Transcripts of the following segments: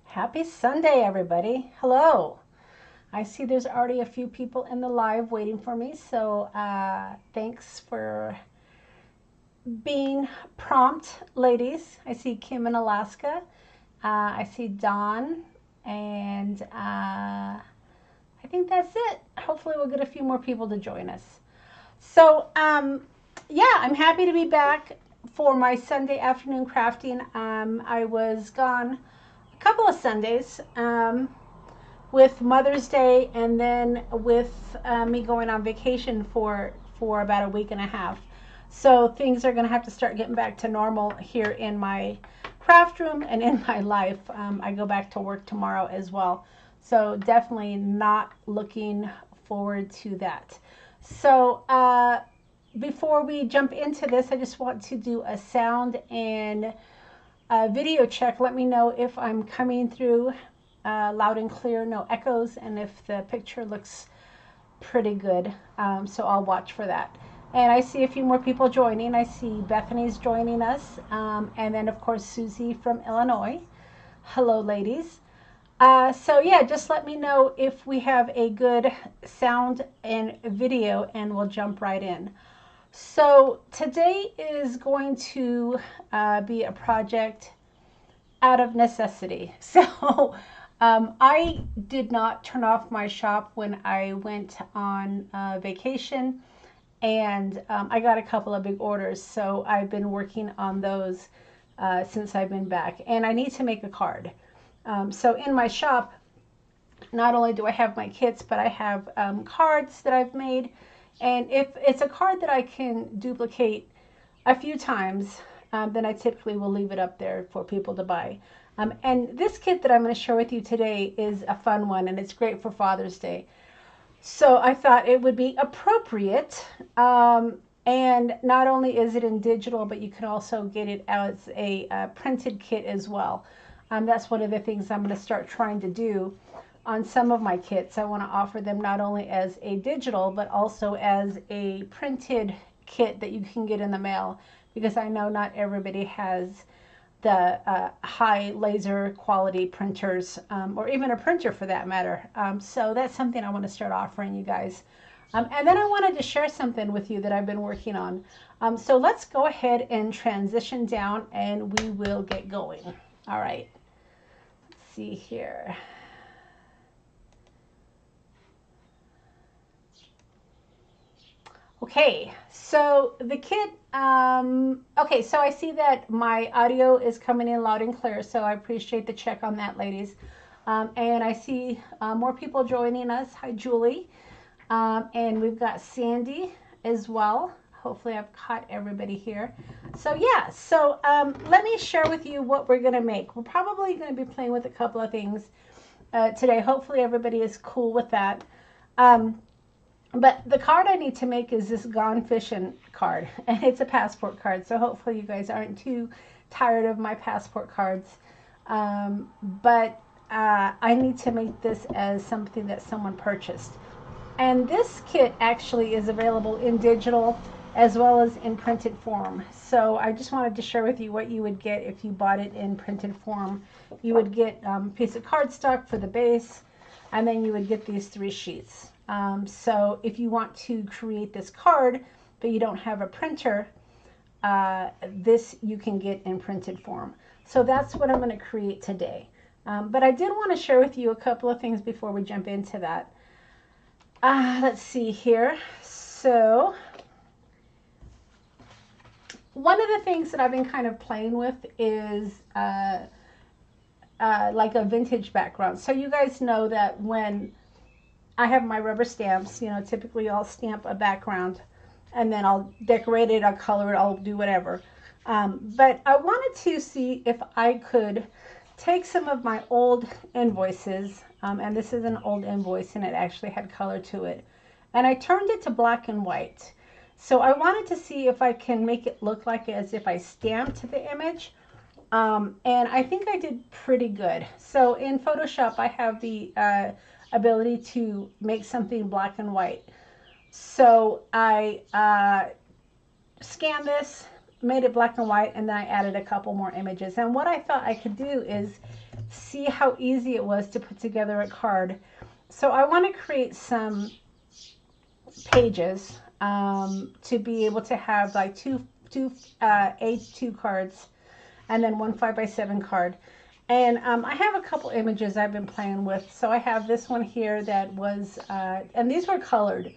Happy Sunday, everybody. Hello. I see there's already a few people in the live waiting for me, so thanks for being prompt, ladies. I see Kim in Alaska. I see Dawn, and I think that's it. Hopefully we'll get a few more people to join us. So, yeah, I'm happy to be back for my Sunday afternoon crafting. I was gone a couple of Sundays with Mother's Day and then with me going on vacation for about a week and a half. So things are going to have to start getting back to normal here in my craft room and in my life. I go back to work tomorrow as well. So definitely not looking forward to that. So before we jump into this, I just want to do a sound and video check. Let me know if I'm coming through loud and clear, no echoes, and if the picture looks pretty good. So I'll watch for that. And I see a few more people joining. I see Bethany's joining us, and then of course Susie from Illinois. Hello, ladies. So yeah, just let me know if we have a good sound and video, and we'll jump right in. So today is going to be a project out of necessity. So I did not turn off my shop when I went on vacation, and I got a couple of big orders, so I've been working on those since I've been back, and I need to make a card. So in my shop, not only do I have my kits, but I have cards that I've made, and if it's a card that I can duplicate a few times, then I typically will leave it up there for people to buy. And this kit that I'm going to share with you today is a fun one, and it's great for Father's Day. So I thought it would be appropriate, and not only is it in digital, but you can also get it as a printed kit as well. That's one of the things I'm going to start trying to do on some of my kits. I want to offer them not only as a digital, but also as a printed kit that you can get in the mail, because I know not everybody has the high laser quality printers, or even a printer for that matter. So that's something I want to start offering you guys. And then I wanted to share something with you that I've been working on. So let's go ahead and transition down and we will get going. All right, let's see here. Okay, so the kit, okay, so I see that my audio is coming in loud and clear, so I appreciate the check on that, ladies. And I see more people joining us. Hi, Julie. And we've got Sandy as well. Hopefully I've caught everybody here. So yeah, so let me share with you what we're gonna make. We're probably gonna be playing with a couple of things today. Hopefully everybody is cool with that. But the card I need to make is this Gone Fishing card, and it's a passport card, so hopefully you guys aren't too tired of my passport cards. But I need to make this as something that someone purchased. And this kit actually is available in digital as well as in printed form. So I just wanted to share with you what you would get if you bought it in printed form. You would get a piece of cardstock for the base, and then you would get these 3 sheets. So if you want to create this card, but you don't have a printer, this you can get in printed form. So that's what I'm going to create today. But I did want to share with you a couple of things before we jump into that. Let's see here. So one of the things that I've been kind of playing with is like a vintage background. So you guys know that when I have my rubber stamps, you know, typically I'll stamp a background and then I'll decorate it, I'll color it, I'll do whatever. But I wanted to see if I could take some of my old invoices, and this is an old invoice and it actually had color to it, and I turned it to black and white. So I wanted to see if I can make it look like as if I stamped the image, and I think I did pretty good. So in Photoshop I have the ability to make something black and white. So I scan this made it black and white, and then I added a couple more images. And what I thought I could do is see how easy it was to put together a card. So I want to create some pages to be able to have like two A2 cards and then one 5x7 card. And I have a couple images I've been playing with. So I have this one here that was, and these were colored.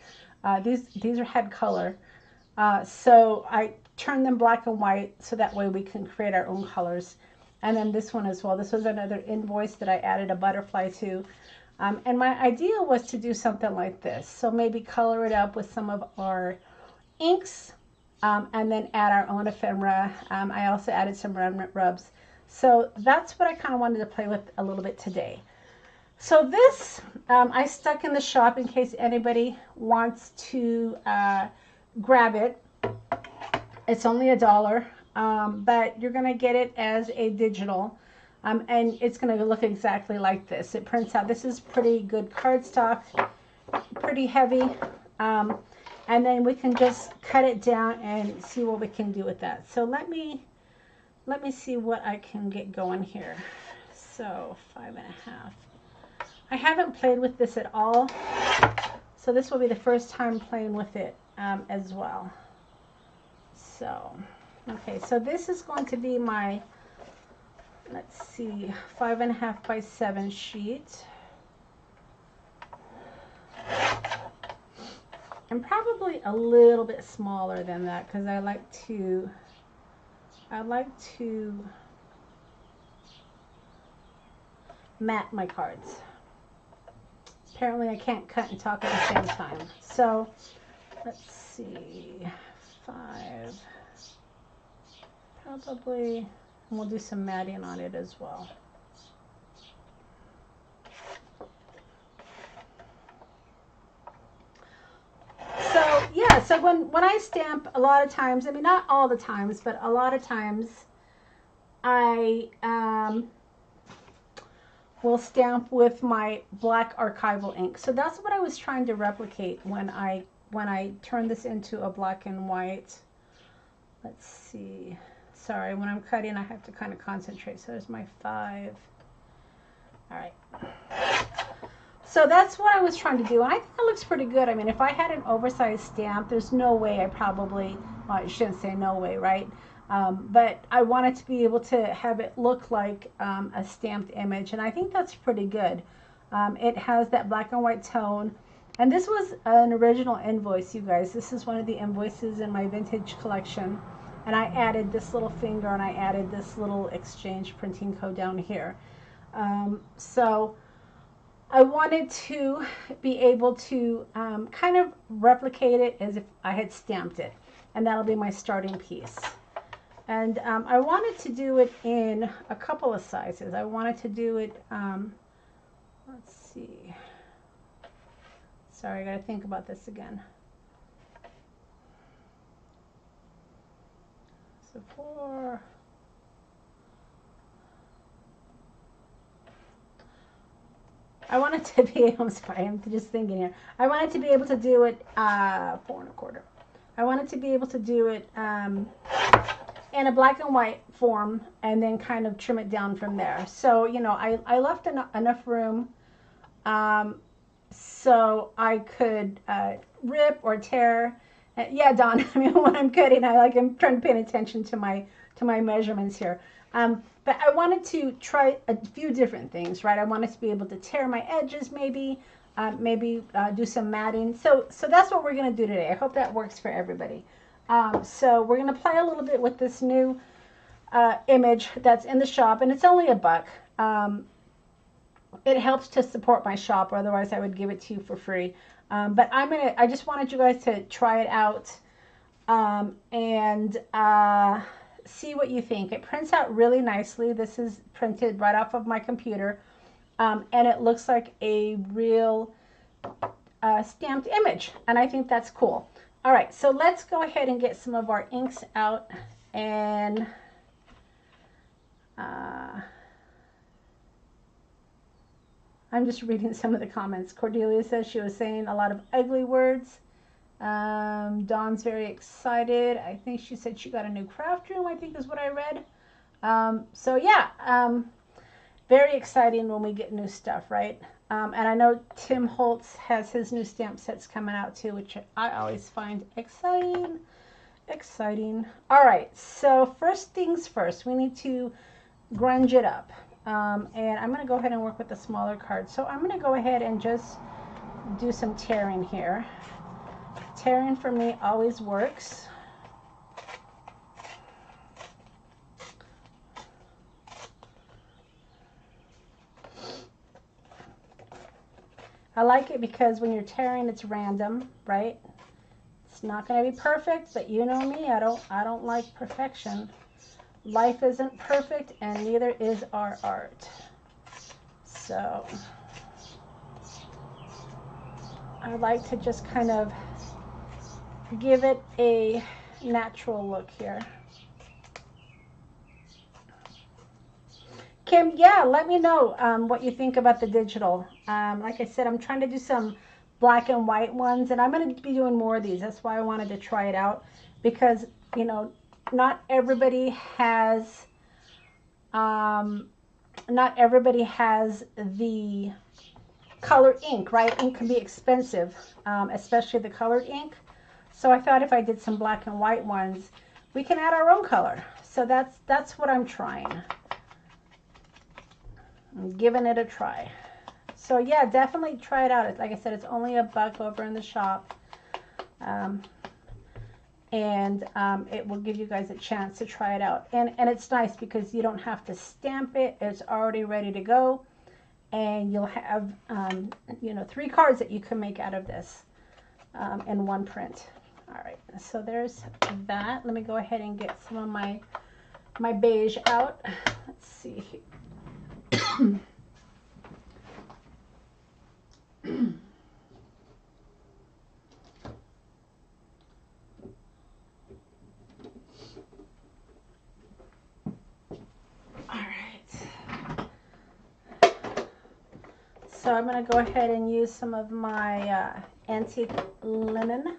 These had color. So I turned them black and white so that way we can create our own colors. And then this one as well. This was another invoice that I added a butterfly to. And my idea was to do something like this. So maybe color it up with some of our inks and then add our own ephemera. I also added some remnant rubs. So that's what I kind of wanted to play with a little bit today. So this I stuck in the shop in case anybody wants to grab it. It's only $1, but you're going to get it as a digital. And it's going to look exactly like this. It prints out. This is pretty good cardstock, pretty heavy. And then we can just cut it down and see what we can do with that. So let me see what I can get going here. So 5.5. I haven't played with this at all. So this will be the first time playing with it as well. So, okay, so this is going to be my, let's see, 5.5 by 7 sheet. And probably a little bit smaller than that because I like to mat my cards. Apparently I can't cut and talk at the same time. So let's see, 5, probably, and we'll do some matting on it as well. So yeah, so when I stamp, a lot of times, I mean not all the times, but a lot of times I will stamp with my black archival ink. So that's what I was trying to replicate when I turned this into a black and white. Let's see. Sorry, when I'm cutting I have to kind of concentrate. So there's my 5. All right. So that's what I was trying to do, and I think it looks pretty good. I mean, if I had an oversized stamp, there's no way I probably, well, I shouldn't say no way, right? But I wanted to be able to have it look like a stamped image, and I think that's pretty good. It has that black and white tone, and this was an original invoice, you guys. This is one of the invoices in my vintage collection, and I added this little finger, and I added this little exchange printing code down here. So I wanted to be able to kind of replicate it as if I had stamped it, and that'll be my starting piece. And I wanted to do it in a couple of sizes. I wanted to do it, let's see, sorry, I gotta think about this again. So 4, I wanted to be, I'm sorry, I'm just thinking here. I wanted to be able to do it 4 1/4. I wanted to be able to do it in a black and white form and then kind of trim it down from there. So, you know, I left enough room so I could rip or tear. Yeah, Don, I mean, when I'm cutting, I'm trying to pay attention to my measurements here. But I wanted to try a few different things, right? I wanted to be able to tear my edges maybe, do some matting. So that's what we're going to do today. I hope that works for everybody. So we're going to play a little bit with this new image that's in the shop, and it's only $1. It helps to support my shop, or otherwise I would give it to you for free. But I just wanted you guys to try it out and see what you think. It prints out really nicely. This is printed right off of my computer, and it looks like a real stamped image, and I think that's cool. All right, so let's go ahead and get some of our inks out, and I'm just reading some of the comments. Cordelia says she was saying a lot of ugly words. Dawn's very excited. I think she said she got a new craft room, I think is what I read. So yeah, very exciting when we get new stuff, right? And I know Tim Holtz has his new stamp sets coming out too, which I always find exciting. Exciting. All right, so first things first, we need to grunge it up. And I'm going to go ahead and work with the smaller cards. So I'm going to go ahead and just do some tearing here. Tearing for me always works. I like it because when you're tearing, it's random, right? It's not going to be perfect, but you know me, I don't like perfection. Life isn't perfect, and neither is our art. So I like to just kind of give it a natural look here. Kim, yeah, let me know what you think about the digital. Like I said, I'm trying to do some black and white ones, and I'm going to be doing more of these. That's why I wanted to try it out, because, you know, not everybody has the colored ink, right? Ink can be expensive, especially the colored ink. So I thought if I did some black and white ones, we can add our own color. So that's what I'm trying. I'm giving it a try. So yeah, definitely try it out. Like I said, it's only $1 over in the shop. It will give you guys a chance to try it out. And it's nice because you don't have to stamp it. It's already ready to go. And you'll have, you know, 3 cards that you can make out of this in one print. All right, so there's that. Let me go ahead and get some of my beige out. Let's see here. So I'm going to go ahead and use some of my antique linen.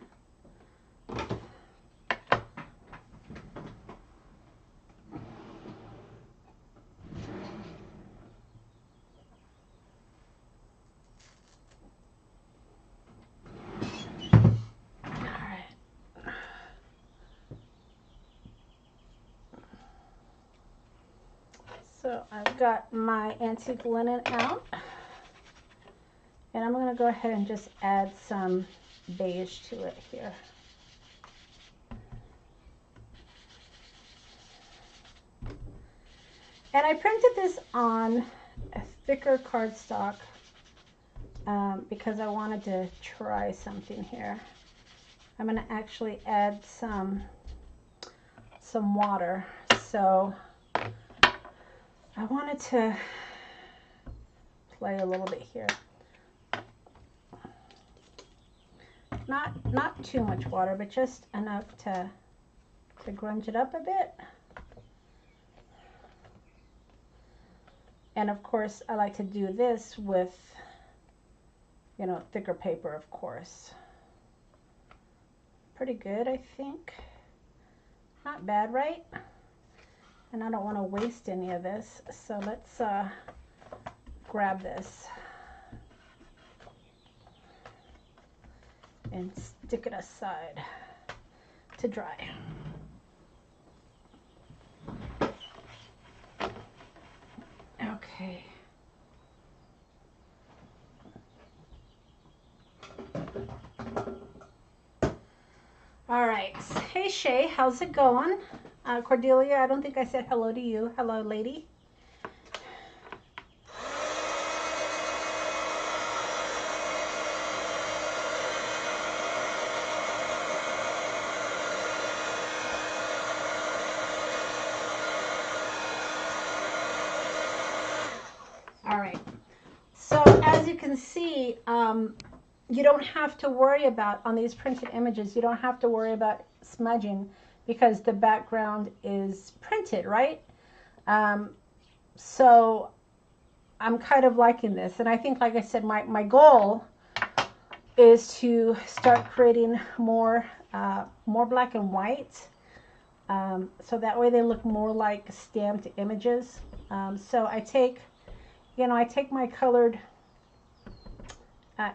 So I've got my antique linen out. And I'm going to go ahead and just add some beige to it here. And I printed this on a thicker cardstock because I wanted to try something here. I'm going to actually add some water. So I wanted to play a little bit here. Not too much water, but just enough to grunge it up a bit. And of course, I like to do this with, you know, thicker paper, of course. Pretty good, I think. Not bad, right? And I don't want to waste any of this, so let's grab this and stick it aside to dry. Okay. All right. Hey Shay, how's it going? Cordelia, I don't think I said hello to you. Hello, lady. All right. So as you can see, you don't have to worry about, on these printed images, you don't have to worry about smudging because the background is printed, right? So I'm kind of liking this. And I think, like I said, my goal is to start creating more black and white, so that way they look more like stamped images. So I take, I take my colored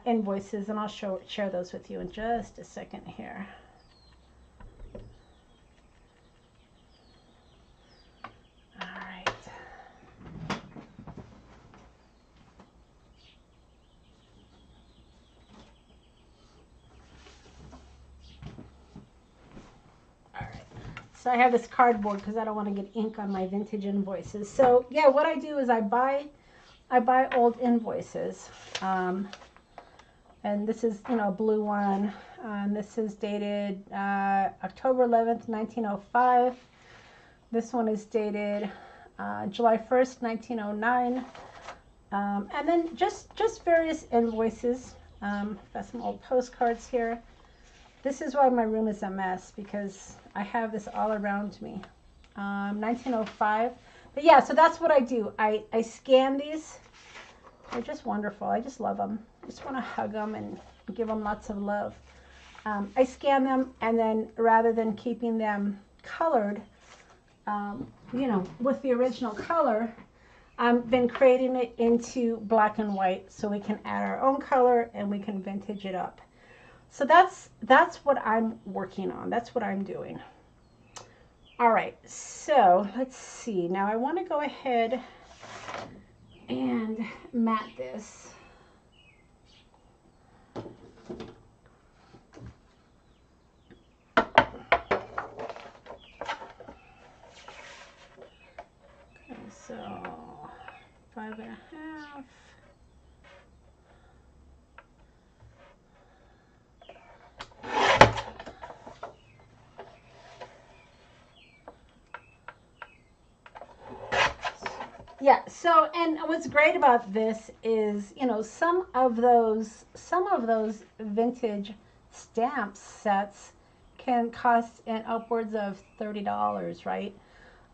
invoices, and I'll share those with you in just a second here. All right. So I have this cardboard because I don't want to get ink on my vintage invoices. So yeah, what I do is I buy old invoices, and this is a blue one, and this is dated October 11th, 1905. This one is dated July 1st, 1909, and then just various invoices. Got some old postcards here. This is why my room is a mess, because I have this all around me. 1905. But yeah, so that's what I do. I scan these. They're just wonderful. I just love them. I just want to hug them and give them lots of love. I scan them, and then rather than keeping them colored, with the original color, I've been creating it into black and white so we can add our own color and we can vintage it up. So that's what I'm working on. That's what I'm doing. All right, so let's see. Now I want to go ahead and mat this. Okay, so 5.5. Yeah, so, and what's great about this is, some of those vintage stamp sets can cost upwards of $30, right?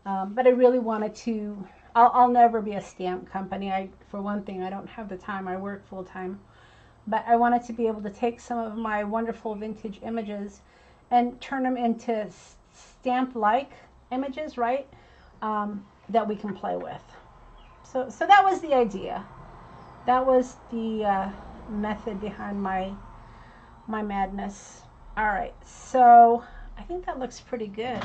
But I really wanted to, I'll never be a stamp company. For one thing, I don't have the time. I work full time. But I wanted to be able to take some of my wonderful vintage images and turn them into stamp-like images, right? That we can play with. So that was the idea. That was the method behind my madness. All right, so I think that looks pretty good.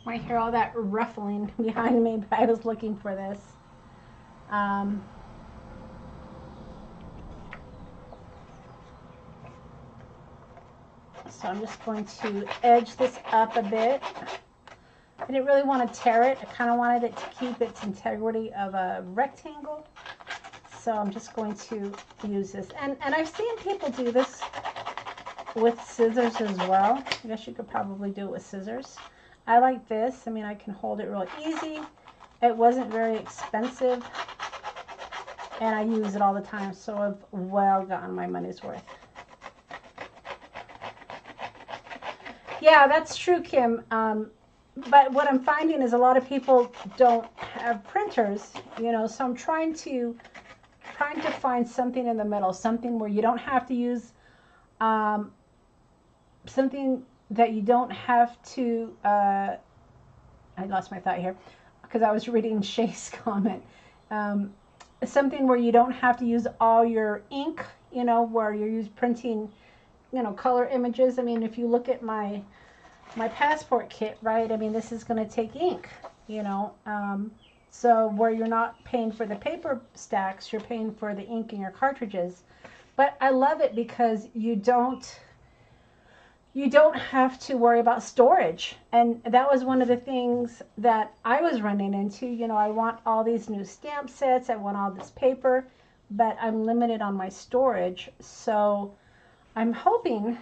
Might hear all that ruffling behind me, but I was looking for this. So I'm just going to edge this up a bit. I didn't really want to tear it. I kind of wanted it to keep its integrity of a rectangle. So I'm just going to use this. And I've seen people do this with scissors as well. I guess you could probably do it with scissors. I like this. I mean, I can hold it real easy. It wasn't very expensive, and I use it all the time, so I've well gotten my money's worth. Yeah, that's true, Kim. But what I'm finding is a lot of people don't have printers, so I'm trying to find something in the middle, something where you don't have to use, something that you don't have to, I lost my thought here because I was reading Shay's comment. Something where you don't have to use all your ink, where you're printing, color images. I mean, if you look at my passport kit, right? I mean, this is going to take ink, so where you're not paying for the paper stacks, you're paying for the ink in your cartridges. But I love it because you don't have to worry about storage. And that was one of the things that I was running into. I want all these new stamp sets, I want all this paper, but I'm limited on my storage. So I'm hoping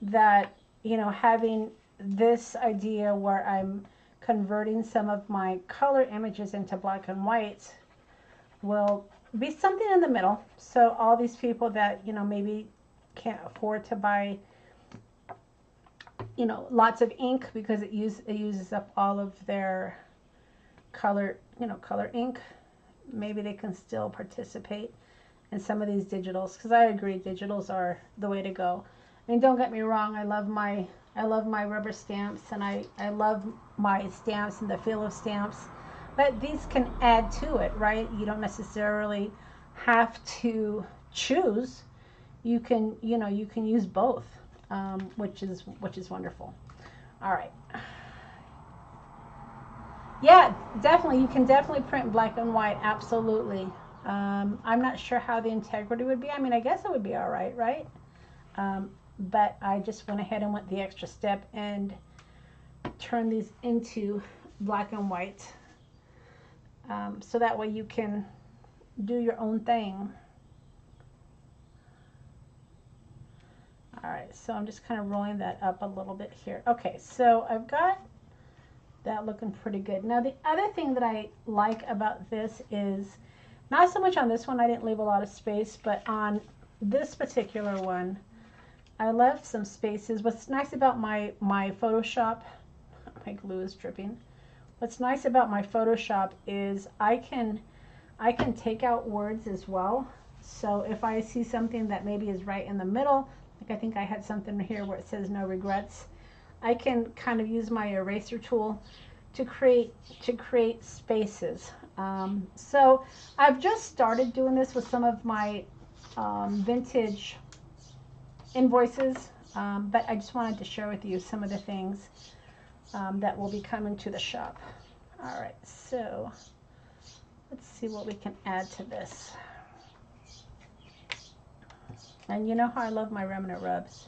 that, having this idea where I'm converting some of my color images into black and white will be something in the middle. So all these people that, you know, maybe can't afford to buy, you know, lots of ink because it uses up all of their color, you know, color ink, maybe they can still participate in some of these digitals, because I agree digitals are the way to go. I mean, don't get me wrong, I love my rubber stamps, and I love my stamps and the feel of stamps, but these can add to it, right? You don't necessarily have to choose. You can, you know, you can use both, which is wonderful. All right. Yeah, definitely. You can definitely print black and white. Absolutely. I'm not sure how the integrity would be. I mean, I guess it would be all right, right? But I just went ahead and went the extra step and turned these into black and white. So that way you can do your own thing. All right, so I'm just kind of rolling that up a little bit here. Okay, so I've got that looking pretty good. Now the other thing that I like about this is, not so much on this one, I didn't leave a lot of space, but on this particular one, I left some spaces. What's nice about my Photoshop, my glue is dripping. What's nice about my Photoshop is I can take out words as well. So if I see something that maybe is right in the middle, like I think I had something here where it says no regrets, I can kind of use my eraser tool to create spaces. So I've just started doing this with some of my vintage invoices, but I just wanted to share with you some of the things that will be coming to the shop. All right, so let's see what we can add to this. And you know how I love my remnant rubs.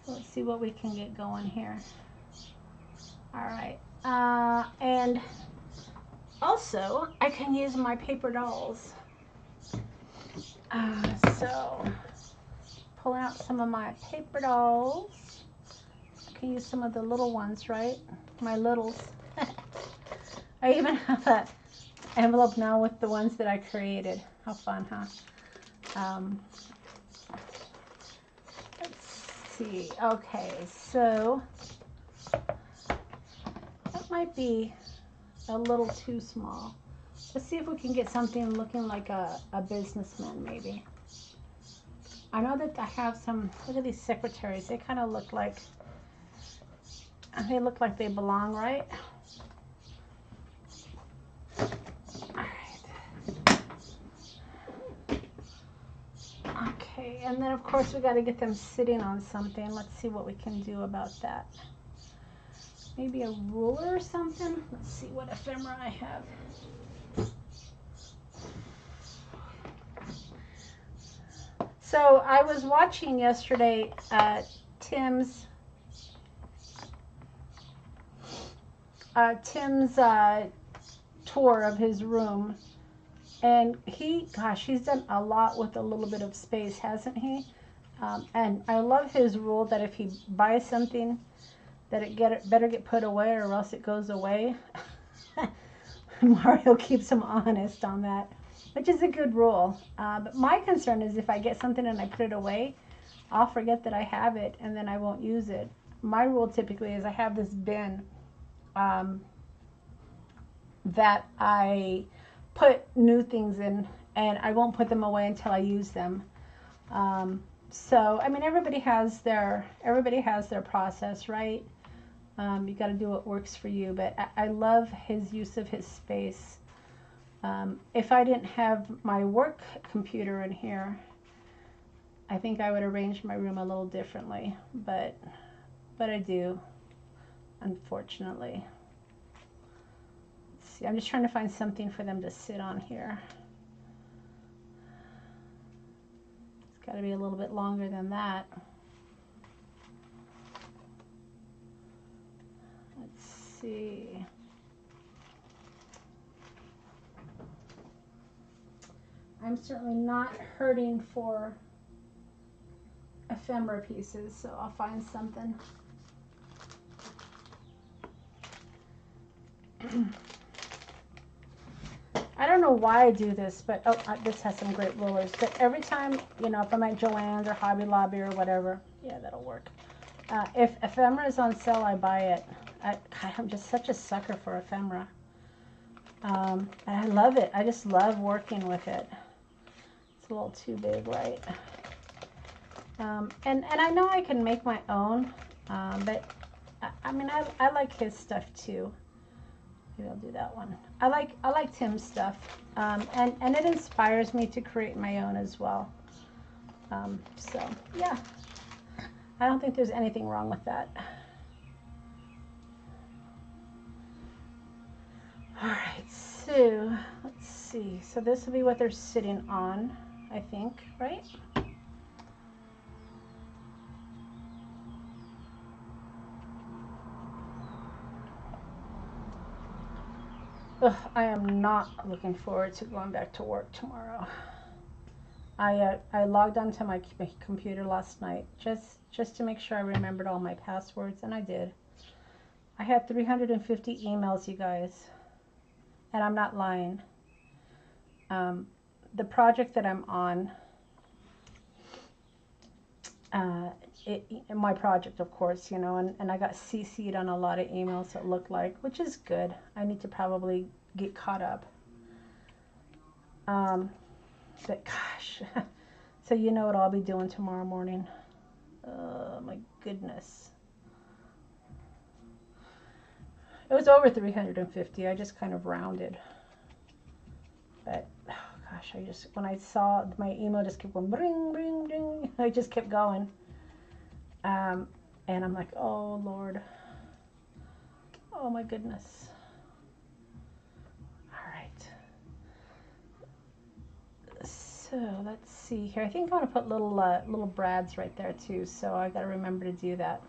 Let's see what we can get going here. All right, and also I can use my paper dolls. So pulling out some of my paper dolls. I can use some of the little ones, right? My littles. I even have an envelope now with the ones that I created. How fun, huh? Let's see. Okay, so that might be a little too small. Let's see if we can get something looking like a businessman, maybe. I know that I have some, look at these secretaries. They kind of look like, they belong, right? All right. Okay, and then of course we got to get them sitting on something. Let's see what we can do about that. Maybe a ruler or something. Let's see what ephemera I have. So I was watching yesterday Tim's tour of his room, and he's done a lot with a little bit of space, hasn't he? And I love his rule that if he buys something, that it better get put away or else it goes away. Mario keeps him honest on that, which is a good rule. But my concern is if I get something and I put it away, I'll forget that I have it and then I won't use it. My rule typically is I have this bin that I put new things in, and I won't put them away until I use them. So I mean, everybody has their process, right? You got to do what works for you, but I love his use of his space. If I didn't have my work computer in here, I think I would arrange my room a little differently, but I do, unfortunately. Let's see, I'm just trying to find something for them to sit on here. It's got to be a little bit longer than that. Let's see. I'm certainly not hurting for ephemera pieces, so I'll find something. I don't know why I do this, but this has some great rulers. But every time, you know, if I'm at Joann's or Hobby Lobby or whatever, yeah, that'll work. If ephemera is on sale, I buy it. I'm just such a sucker for ephemera. And I love it. I just love working with it. It's a little too big, right? And I know I can make my own, but I mean, I like his stuff too. Maybe I'll do that one. I like Tim's stuff, and it inspires me to create my own as well. So yeah, I don't think there's anything wrong with that. All right, so let's see. So this will be what they're sitting on, I think, right? Ugh, I am not looking forward to going back to work tomorrow. I logged onto my computer last night just to make sure I remembered all my passwords, and I did. I had 350 emails, you guys, and I'm not lying. The project that I'm on, my project, of course, you know, and I got CC'd on a lot of emails, it looked like, which is good. I need to probably get caught up. But gosh, so you know what I'll be doing tomorrow morning. Oh my goodness. It was over 350. I just kind of rounded. But oh gosh, when I saw my email just kept going bring, bring, bring. I just kept going. And I'm like, oh Lord. Oh my goodness. So let's see here. I think I want to put little brads right there too. So I got to remember to do that.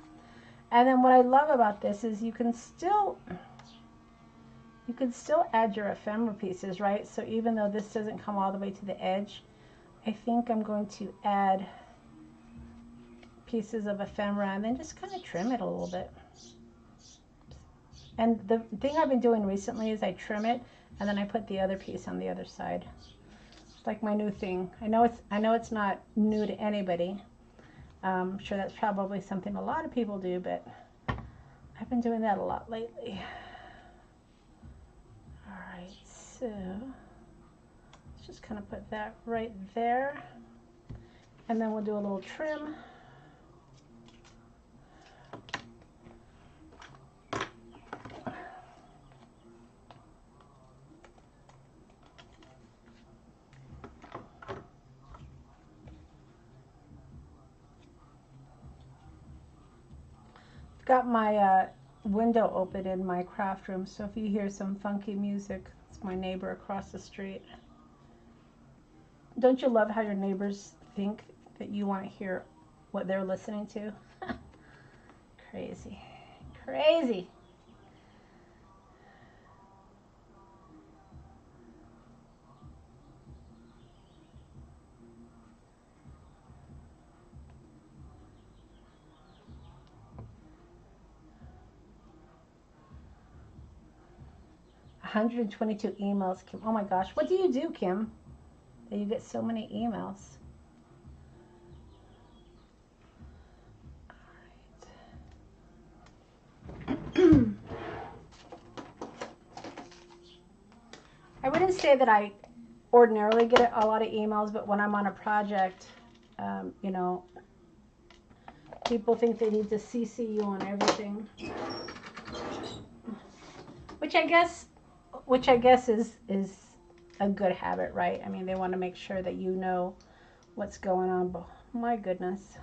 And then what I love about this is you can still add your ephemera pieces, right? So even though this doesn't come all the way to the edge, I think I'm going to add pieces of ephemera and then just kind of trim it a little bit. And the thing I've been doing recently is I trim it and then I put the other piece on the other side. Like my new thing. I know it's not new to anybody. I'm sure that's probably something a lot of people do, but I've been doing that a lot lately. All right, so let's just kind of put that right there, and then we'll do a little trim. Got my window open in my craft room, so if you hear some funky music, it's my neighbor across the street. Don't you love how your neighbors think that you want to hear what they're listening to? Crazy. Crazy. $122 emails, Kim. Oh my gosh. What do you do, Kim, that you get so many emails? I wouldn't say that I ordinarily get a lot of emails, but when I'm on a project, you know, people think they need to CC you on everything, which I guess is a good habit, right? I mean, they want to make sure that you know what's going on, but my goodness.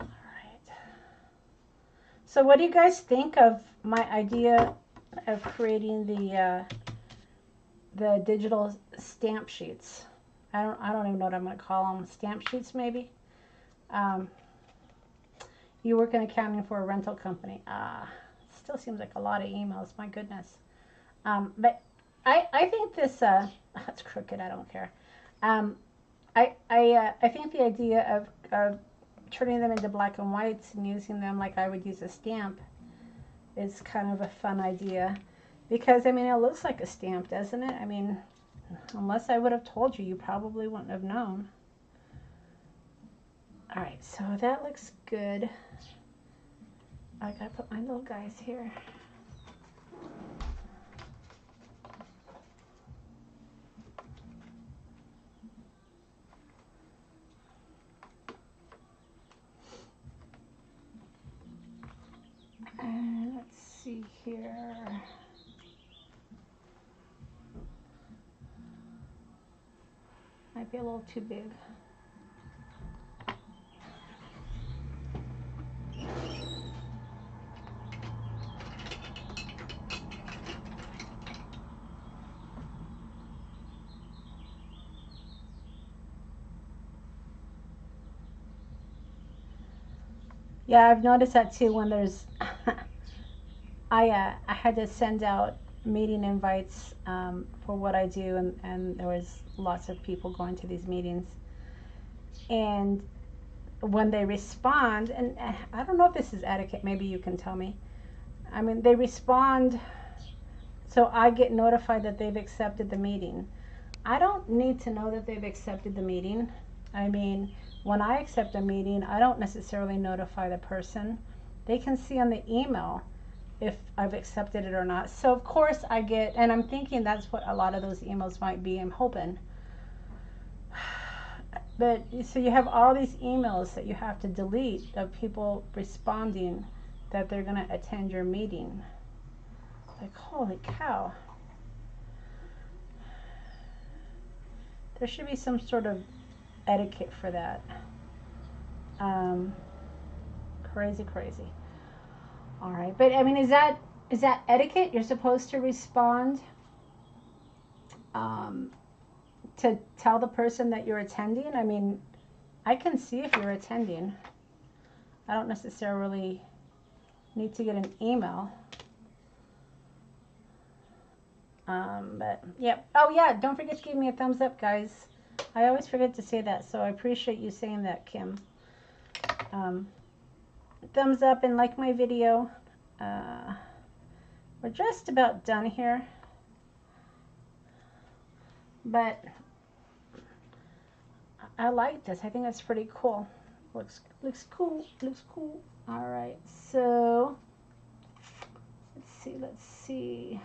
All right. So what do you guys think of my idea of creating the digital stamp sheets? I don't even know what I'm going to call them. Stamp sheets, maybe? You work in accounting for a rental company. still seems like a lot of emails. My goodness. But I think this, that's crooked. I don't care. I think the idea of turning them into black and whites and using them like I would use a stamp is kind of a fun idea. Because, I mean, it looks like a stamp, doesn't it? I mean, unless I would have told you, you probably wouldn't have known. All right, so that looks good. I gotta put my little guys here. And let's see here. Might be a little too big. Yeah, I've noticed that too when there's, I had to send out meeting invites for what I do, and there was lots of people going to these meetings. And when they respond, and I don't know if this is etiquette, maybe you can tell me. I mean, they respond, so I get notified that they've accepted the meeting. I don't need to know that they've accepted the meeting. I mean, when I accept a meeting, I don't necessarily notify the person. They can see on the email if I've accepted it or not. So of course I get, and I'm thinking that's what a lot of those emails might be, I'm hoping. But so you have all these emails that you have to delete of people responding that they're going to attend your meeting. Like, holy cow. There should be some sort of etiquette for that. Crazy. All right, but I mean, is that etiquette? You're supposed to respond to tell the person that you're attending. I mean, I can see if you're attending. I don't necessarily need to get an email. But yep. Oh yeah, don't forget to give me a thumbs up, guys. I always forget to say that, so I appreciate you saying that, Kim. Thumbs up and like my video. We're just about done here, but I like this. I think that's pretty cool. Looks cool. Looks cool. All right, so let's see.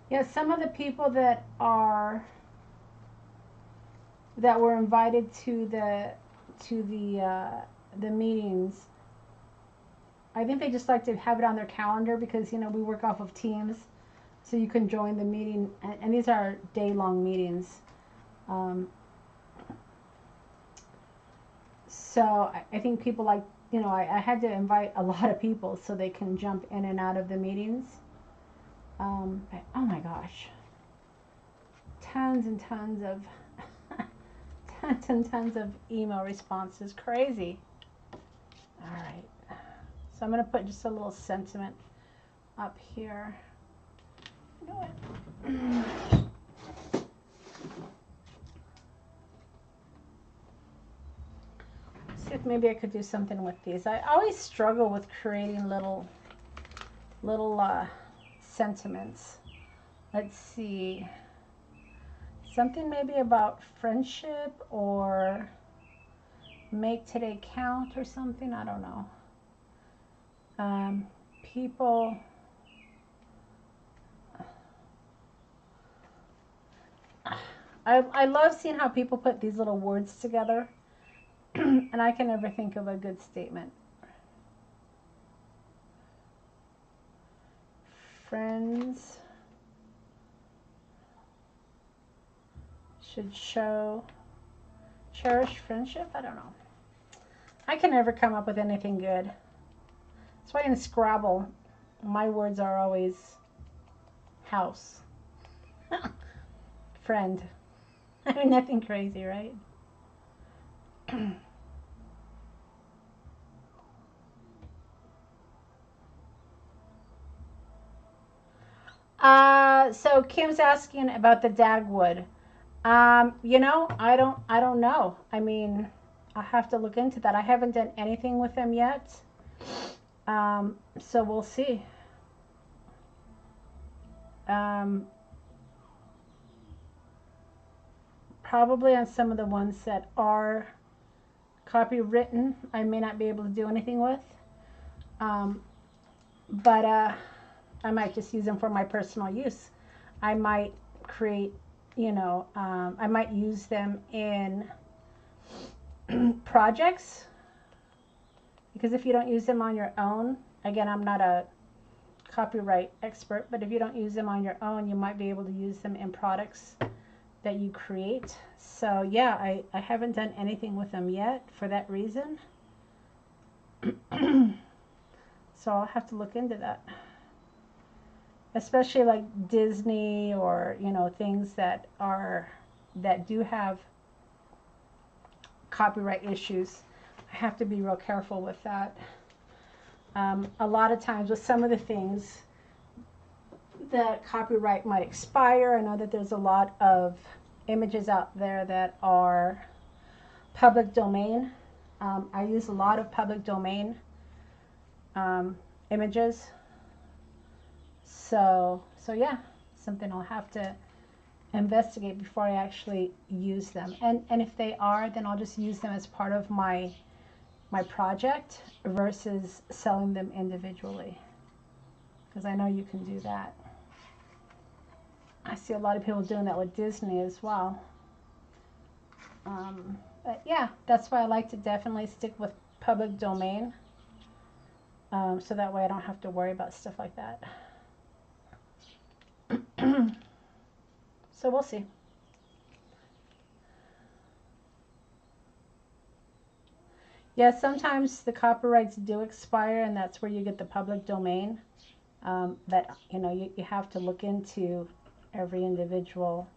Yeah, some of the people that were invited to the meetings, I think they just like to have it on their calendar because, you know, we work off of Teams, so you can join the meeting, and these are day-long meetings. So I think people like, you know, I had to invite a lot of people so they can jump in and out of the meetings. Oh my gosh, tons and tons of tons of email responses. Crazy. All right, so I'm going to put just a little sentiment up here. You know what? See if maybe I could do something with these. I always struggle with creating little sentiments. Let's see. Something maybe about friendship or make today count or something. I don't know. People. I love seeing how people put these little words together, and I can never think of a good statement. Friends should cherish friendship. I don't know. I can never come up with anything good. That's why in Scrabble, my words are always house. Friend. I mean, nothing crazy, right? So Kim's asking about the dagwood. I don't know. I mean, I have to look into that. I haven't done anything with them yet. So we'll see. Probably on some of the ones that are copywritten, I may not be able to do anything with. But I might just use them for my personal use. I might create, I might use them in projects, because if you don't use them on your own, again, I'm not a copyright expert, but if you don't use them on your own, you might be able to use them in products that you create. So yeah, I haven't done anything with them yet for that reason. So I'll have to look into that. Especially like Disney, or things that do have copyright issues. I have to be real careful with that. A lot of times with some of the things, the copyright might expire. I know that there's a lot of images out there that are public domain. I use a lot of public domain images. So yeah, something I'll have to investigate before I actually use them. And if they are, then I'll just use them as part of my project versus selling them individually, because I know you can do that. I see a lot of people doing that with Disney as well. But yeah, that's why I like to definitely stick with public domain, so that way I don't have to worry about stuff like that. So we'll see. Yeah, sometimes the copyrights do expire, and that's where you get the public domain. That you have to look into every individual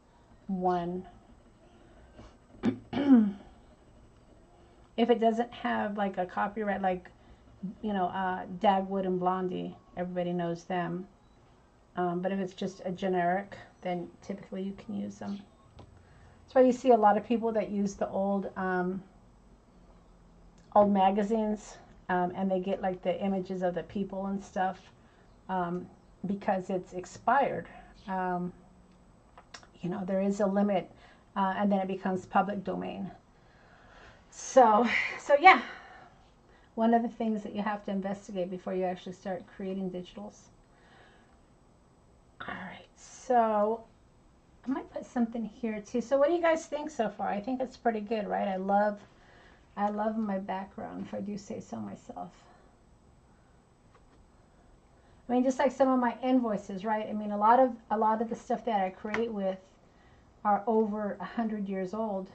one. If it doesn't have like a copyright, like Dagwood and Blondie, everybody knows them. But if it's just a generic, then typically you can use them. That's why you see a lot of people that use the old magazines, and they get like the images of the people and stuff, because it's expired. There is a limit, and then it becomes public domain. So yeah, one of the things that you have to investigate before you actually start creating digitals. All right, so I might put something here too. So what do you guys think so far? I think it's pretty good, right? I love my background, if I do say so myself. I mean, just like some of my invoices, right? I mean, a lot of the stuff that I create with are over 100 years old.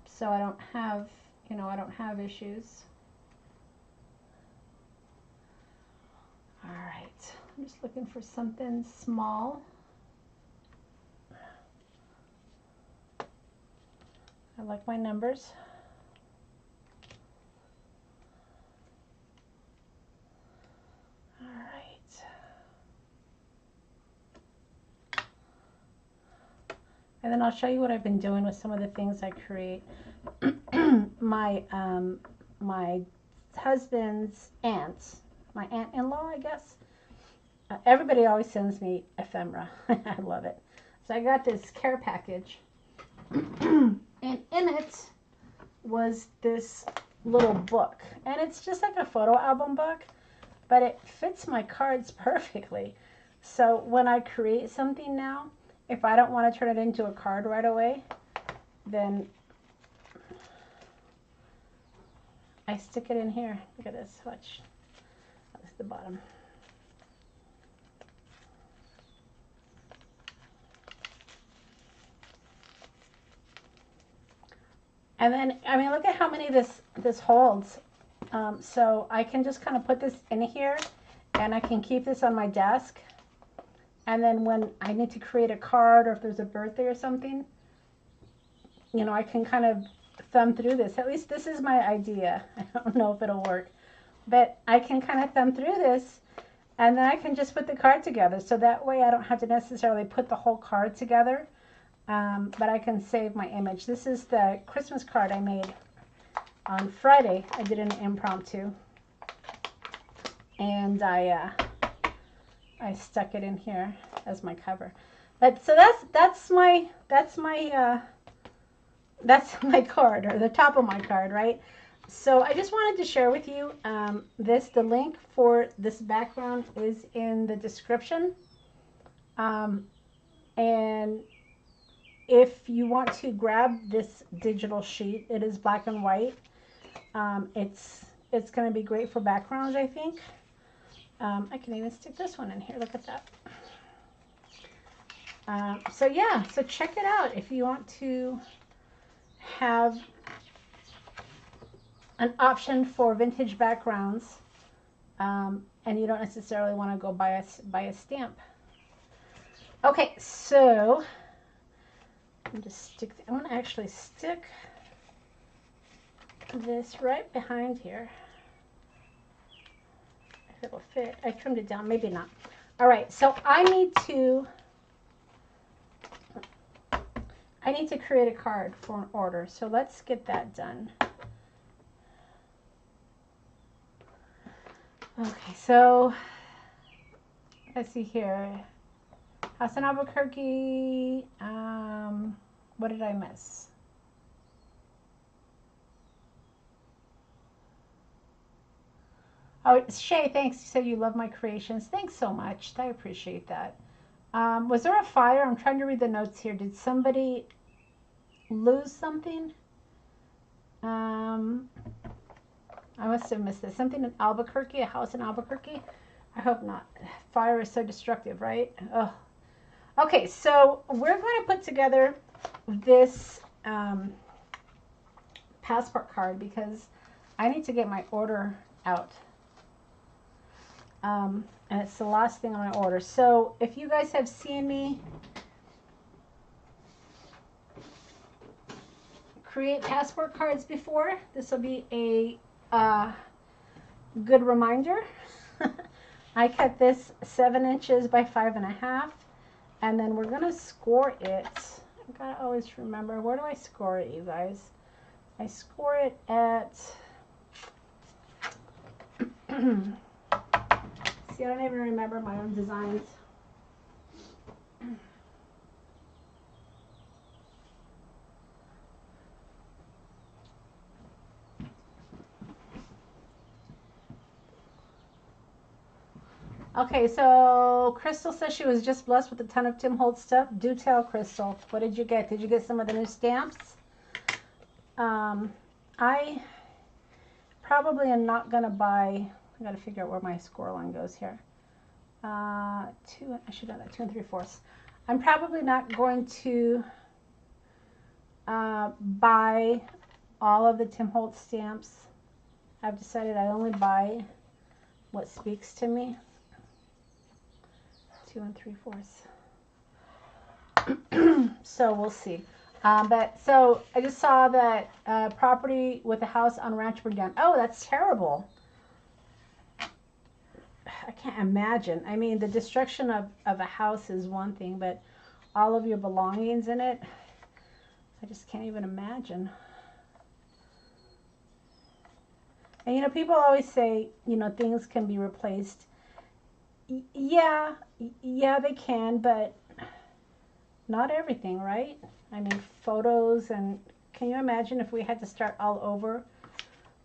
So I don't have issues. All right, I'm just looking for something small. I like my numbers. All right. And then I'll show you what I've been doing with some of the things I create. My husband's aunt, my aunt-in-law, I guess. Everybody always sends me ephemera. I love it. So I got this care package, and in it was this little book, and it's just like a photo album book, but it fits my cards perfectly. So when I create something now, if I don't want to turn it into a card right away, then I stick it in here. Look at this. Watch. That's the bottom. And then, I mean, look at how many this holds. So I can just kind of put this in here, and I can keep this on my desk. And then when I need to create a card, or if there's a birthday or something, you know, I can kind of thumb through this. At least this is my idea. I don't know if it'll work, but I can kind of thumb through this, and then I can just put the card together. So that way I don't have to necessarily put the whole card together, but I can save my image. This is the Christmas card I made on Friday. I did an impromptu, and I stuck it in here as my cover. But so that's my card, or the top of my card, right? So I just wanted to share with you the link for this background is in the description. And if you want to grab this digital sheet, it is black and white. It's going to be great for backgrounds, I think. I can even stick this one in here. Look at that. So yeah, so check it out if you want to have an option for vintage backgrounds, and you don't necessarily want to go buy a stamp. Okay, so I'm going to actually stick this right behind here. If it'll fit. I trimmed it down, maybe not. All right, so I need to create a card for an order. So let's get that done. Okay, so let's see here. House in Albuquerque. What did I miss? Oh, Shay, thanks. You said you love my creations. Thanks so much. I appreciate that. Was there a fire? I'm trying to read the notes here. Did somebody lose something? I must have missed this. Something in Albuquerque, a house in Albuquerque? I hope not. Fire is so destructive, right? Oh. Okay, so we're going to put together this passport card because I need to get my order out. And it's the last thing on my order. So if you guys have seen me create passport cards before, this will be a good reminder. I cut this 7 inches by 5.5, and then we're gonna score it. I gotta always remember, where do I score it, you guys? I score it at see, I don't even remember my own designs. Okay, so Crystal says she was just blessed with a ton of Tim Holtz stuff. Do tell, Crystal. What did you get? Did you get some of the new stamps? I probably am not going to buy... I got to figure out where my score line goes here. I should have that 2 3/4. I'm probably not going to buy all of the Tim Holtz stamps. I've decided I only buy what speaks to me. 2 3/4. So we'll see. But so I just saw that property with a house on ranch burned down. Oh, that's terrible. I can't imagine. I mean, the destruction of a house is one thing, but all of your belongings in it, I just can't even imagine. And, you know, people always say, you know, things can be replaced. Yeah, they can, but not everything, right? I mean, photos, and can you imagine if we had to start all over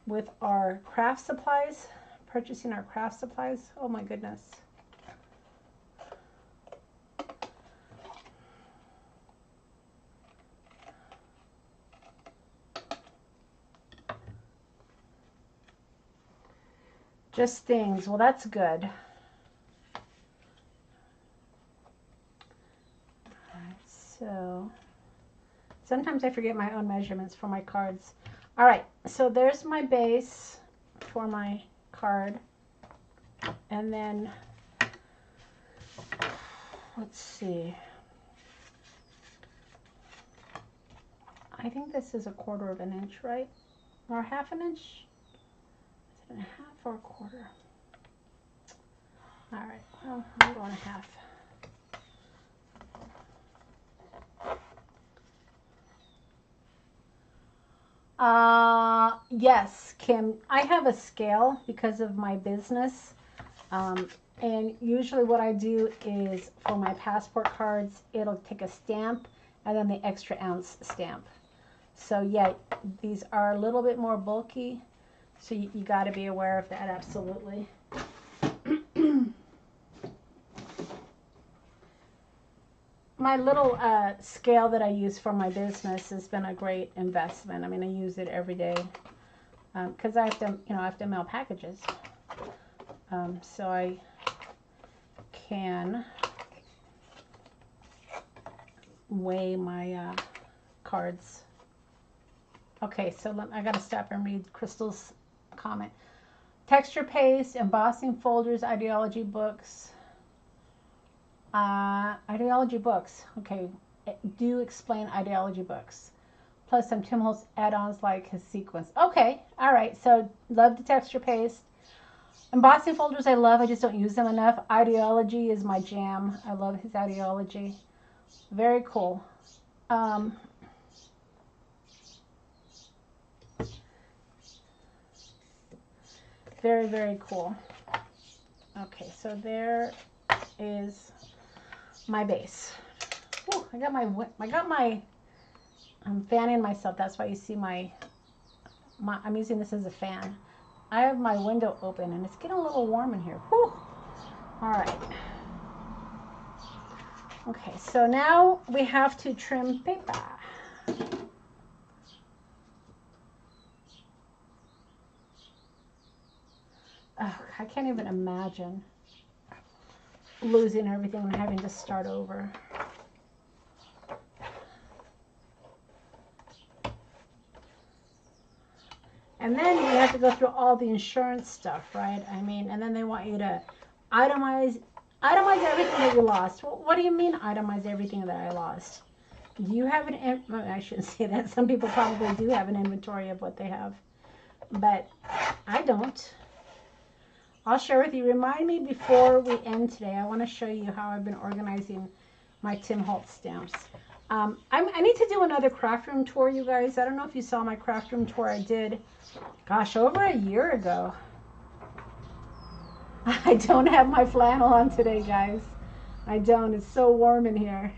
with our craft supplies? Purchasing our craft supplies. Oh my goodness. Just things. Well, that's good. Alright, so sometimes I forget my own measurements for my cards. Alright, so there's my base for my card, and then let's see. I think this is 1/4 of an inch, right? Or 1/2 inch? Is it a 1/2 or 1/4? All right, well, I'm going 1/2. Yes, Kim, I have a scale because of my business. And usually what I do is for my passport cards, it'll take a stamp and then the extra ounce stamp. So yeah, these are a little bit more bulky. So you got to be aware of that, absolutely. My little scale that I use for my business has been a great investment. I mean, I use it every day because I have to, I have to mail packages. So I can weigh my cards. Okay, so I got to stop and read Crystal's comment. Texture paste, embossing folders, ideology books. Ideology books. Okay, do explain ideology books. Plus some Tim Holtz add-ons like his sequence. Okay, all right. So love the texture paste. Embossing folders I love. I just don't use them enough. Ideology is my jam. I love his ideology. Very cool. Very, very cool. Okay, so there is my base. Ooh, I'm fanning myself. That's why you see I'm using this as a fan. I have my window open and it's getting a little warm in here. Whew. All right. Okay, so now we have to trim paper. Oh, I can't even imagine losing everything and having to start over. And then you have to go through all the insurance stuff, right? I mean, and then they want you to itemize everything that you lost. Well, what do you mean itemize everything that I lost? Do you have I shouldn't say that. Some people probably do have an inventory of what they have, but I don't. I'll share with you. Remind me before we end today. I want to show you how I've been organizing my Tim Holtz stamps. I need to do another craft room tour, you guys. I don't know if you saw my craft room tour I did, gosh, over a year ago. I don't have my flannel on today, guys. I don't. It's so warm in here.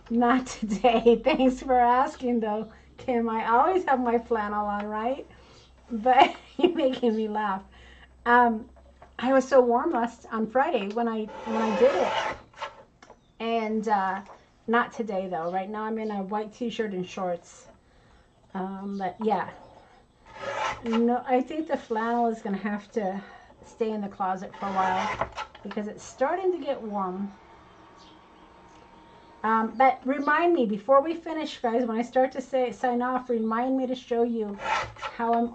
Not today. Thanks for asking, though, Kim. I always have my flannel on, right? But you're making me laugh. I was so warm on Friday when I did it. And not today, though. Right now I'm in a white t-shirt and shorts. But yeah. No, I think the flannel is going to have to stay in the closet for a while because it's starting to get warm. But remind me, before we finish, guys, when I start to sign off, remind me to show you how I'm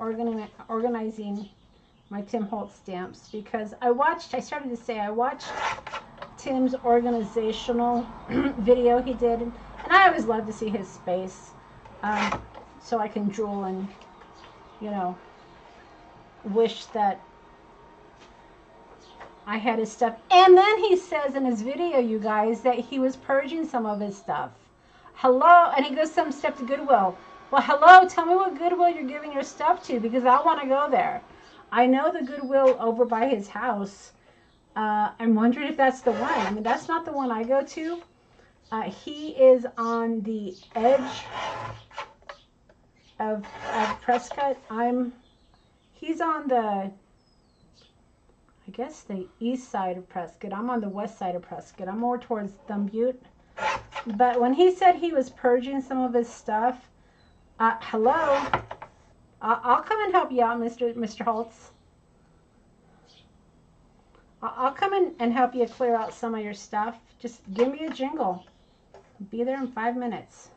organizing my Tim Holtz stamps. Because I watched Tim's organizational video he did, and I always love to see his space, so I can drool and, wish that I had his stuff. And then he says in his video, you guys, that he was purging some of his stuff. Hello, and he goes some stuff to Goodwill. Well, hello, tell me what Goodwill you're giving your stuff to, because I want to go there. I know the Goodwill over by his house. I'm wondering if that's the one. I mean, that's not the one I go to. He is on the edge of Prescott. He's on the, I guess, the east side of Prescott. I'm on the west side of Prescott. I'm more towards Thumb Butte. But when he said he was purging some of his stuff, hello, I'll come and help you out, Mr. Holtz. I'll come in and help you clear out some of your stuff. Just give me a jingle. Be there in 5 minutes.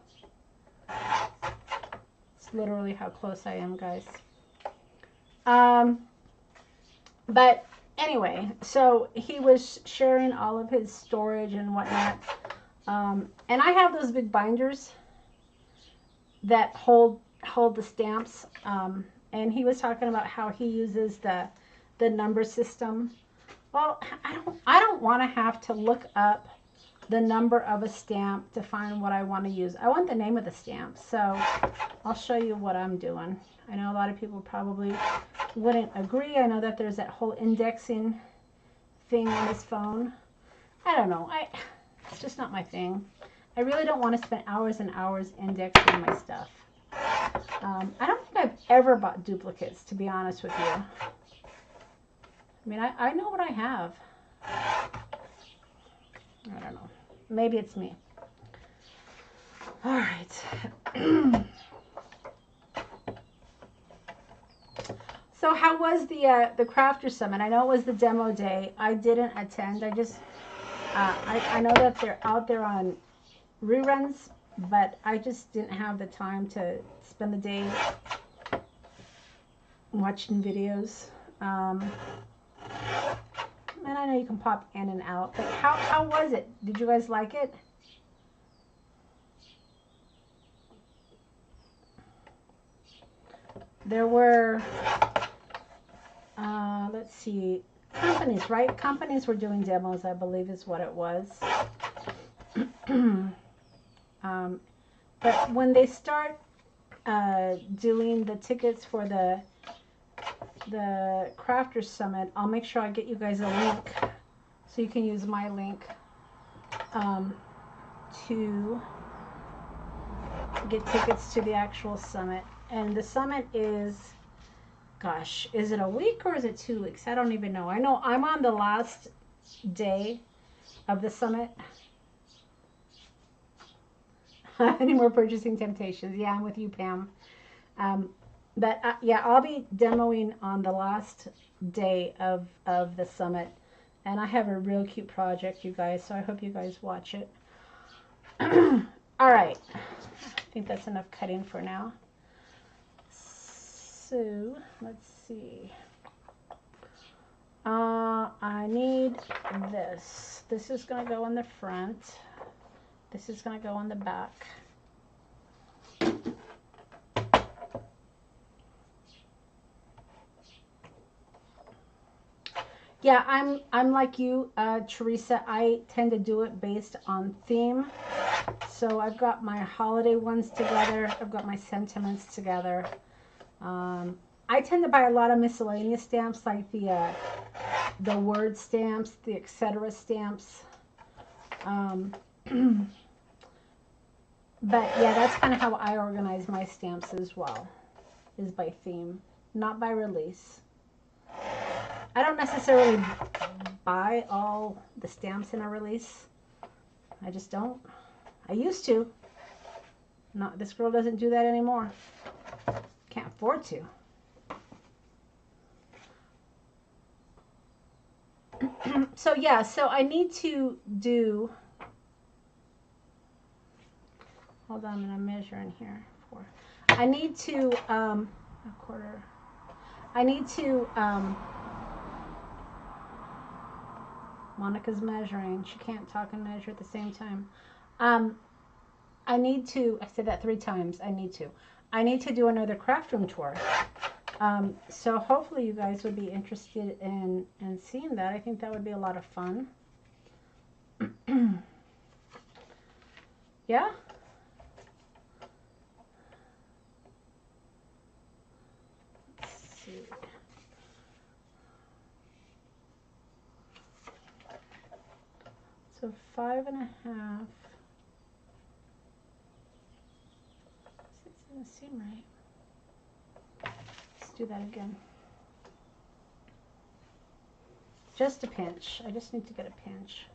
It's literally how close I am, guys. But anyway, so he was sharing all of his storage and whatnot. And I have those big binders that hold the stamps. And he was talking about how he uses the number system. Well, I don't want to have to look up the number of a stamp to find what I want to use. I want the name of the stamp. So I'll show you what I'm doing. I know a lot of people probably wouldn't agree. I know that there's that whole indexing thing on this phone. I don't know. It's just not my thing. I really don't want to spend hours and hours indexing my stuff. I don't think I've ever bought duplicates, to be honest with you. I mean, I know what I have. I don't know. Maybe it's me. All right. So how was the Crafter Summit? I know it was the demo day. I didn't attend. I know that they're out there on reruns, but I just didn't have the time to spend the day watching videos. And I know you can pop in and out, but how was it? Did you guys like it? There were, let's see, companies, right? Companies were doing demos, I believe is what it was. But when they start doing the tickets for the Crafters Summit, I'll make sure I get you guys a link so you can use my link to get tickets to the actual summit. And the summit is, gosh, is it a week or is it 2 weeks? I don't even know. I know I'm on the last day of the summit. Any more purchasing temptations? Yeah, I'm with you, Pam. But yeah, I'll be demoing on the last day of the summit. And I have a real cute project, you guys, so I hope you guys watch it. All right. I think that's enough cutting for now. So, let's see. I need this. This is going to go in the front. This is going to go on the back. Yeah, I'm like you, Teresa. I tend to do it based on theme. So I've got my holiday ones together. I've got my sentiments together. I tend to buy a lot of miscellaneous stamps, like the word stamps, the etc. stamps. But yeah, that's kind of how I organize my stamps as well, is by theme, not by release. I don't necessarily buy all the stamps in a release. I just don't. I used to. Not, this girl doesn't do that anymore. Can't afford to. So yeah, so I need to do, hold on, I'm gonna measure in here. I need to, a quarter. I need to, Monica's measuring. She can't talk and measure at the same time. I need to, I said that 3 times, I need to do another craft room tour. So hopefully you guys would be interested in seeing that. I think that would be a lot of fun. Yeah? Let's see. So 5.5. This doesn't seem right. Let's do that again. Just a pinch. I just need to get a pinch.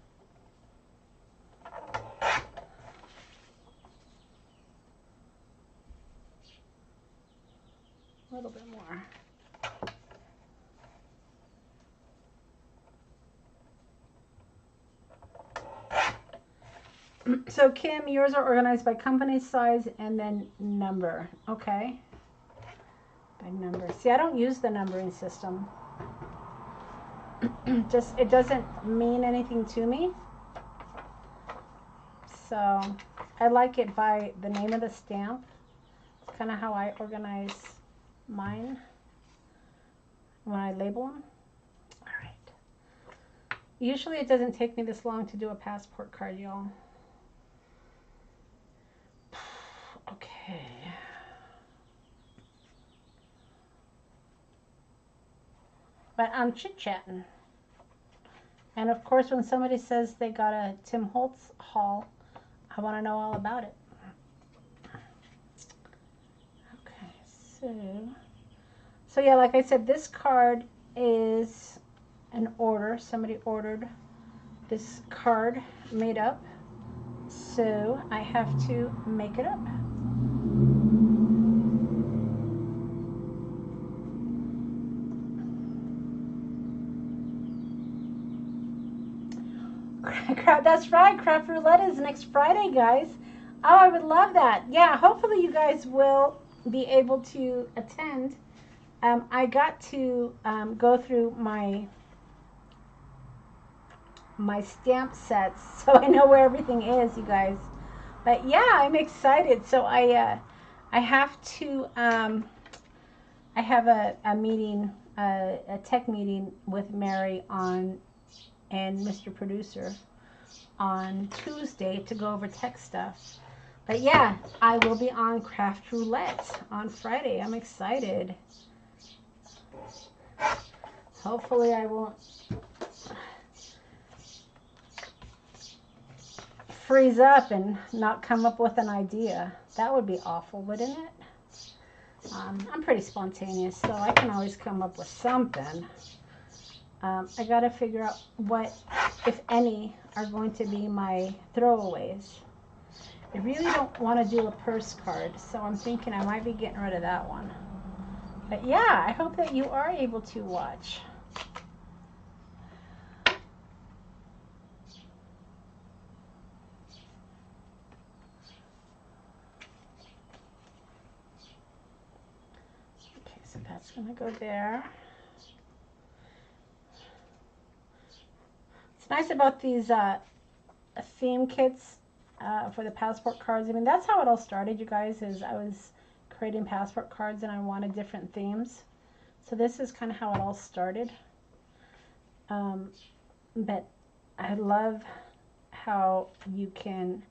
A little bit more. So Kim, yours are organized by company size and then number. Okay. By number. See, I don't use the numbering system. Just, it doesn't mean anything to me. So I like it by the name of the stamp. It's kind of how I organize mine when I label them. All right. Usually it doesn't take me this long to do a passport card, y'all. Okay. But I'm chit-chatting. And of course, when somebody says they got a Tim Holtz haul, I want to know all about it. Okay, so yeah, like I said, this card is an order. Somebody ordered this card made up. So I have to make it up. That's right, Craft Roulette is next Friday, guys. Oh, I would love that. Yeah, hopefully you guys will be able to attend. I got to go through my stamp sets, so I know where everything is, you guys. But yeah, I'm excited. So I have to I have a meeting, a tech meeting with Mary and Mr. Producer on Tuesday to go over tech stuff. But yeah, I will be on Craft Roulette on Friday. I'm excited. Hopefully I won't freeze up and not come up with an idea. That would be awful, wouldn't it? I'm pretty spontaneous, so I can always come up with something. I got to figure out what, if any, are going to be my throwaways. I really don't want to do a purse card, so I'm thinking I might be getting rid of that one. But yeah, I hope that you are able to watch. Okay, so that's going to go there. It's nice about these theme kits for the passport cards. I mean, that's how it all started, you guys, is I was creating passport cards and I wanted different themes. So this is kind of how it all started. But I love how you can,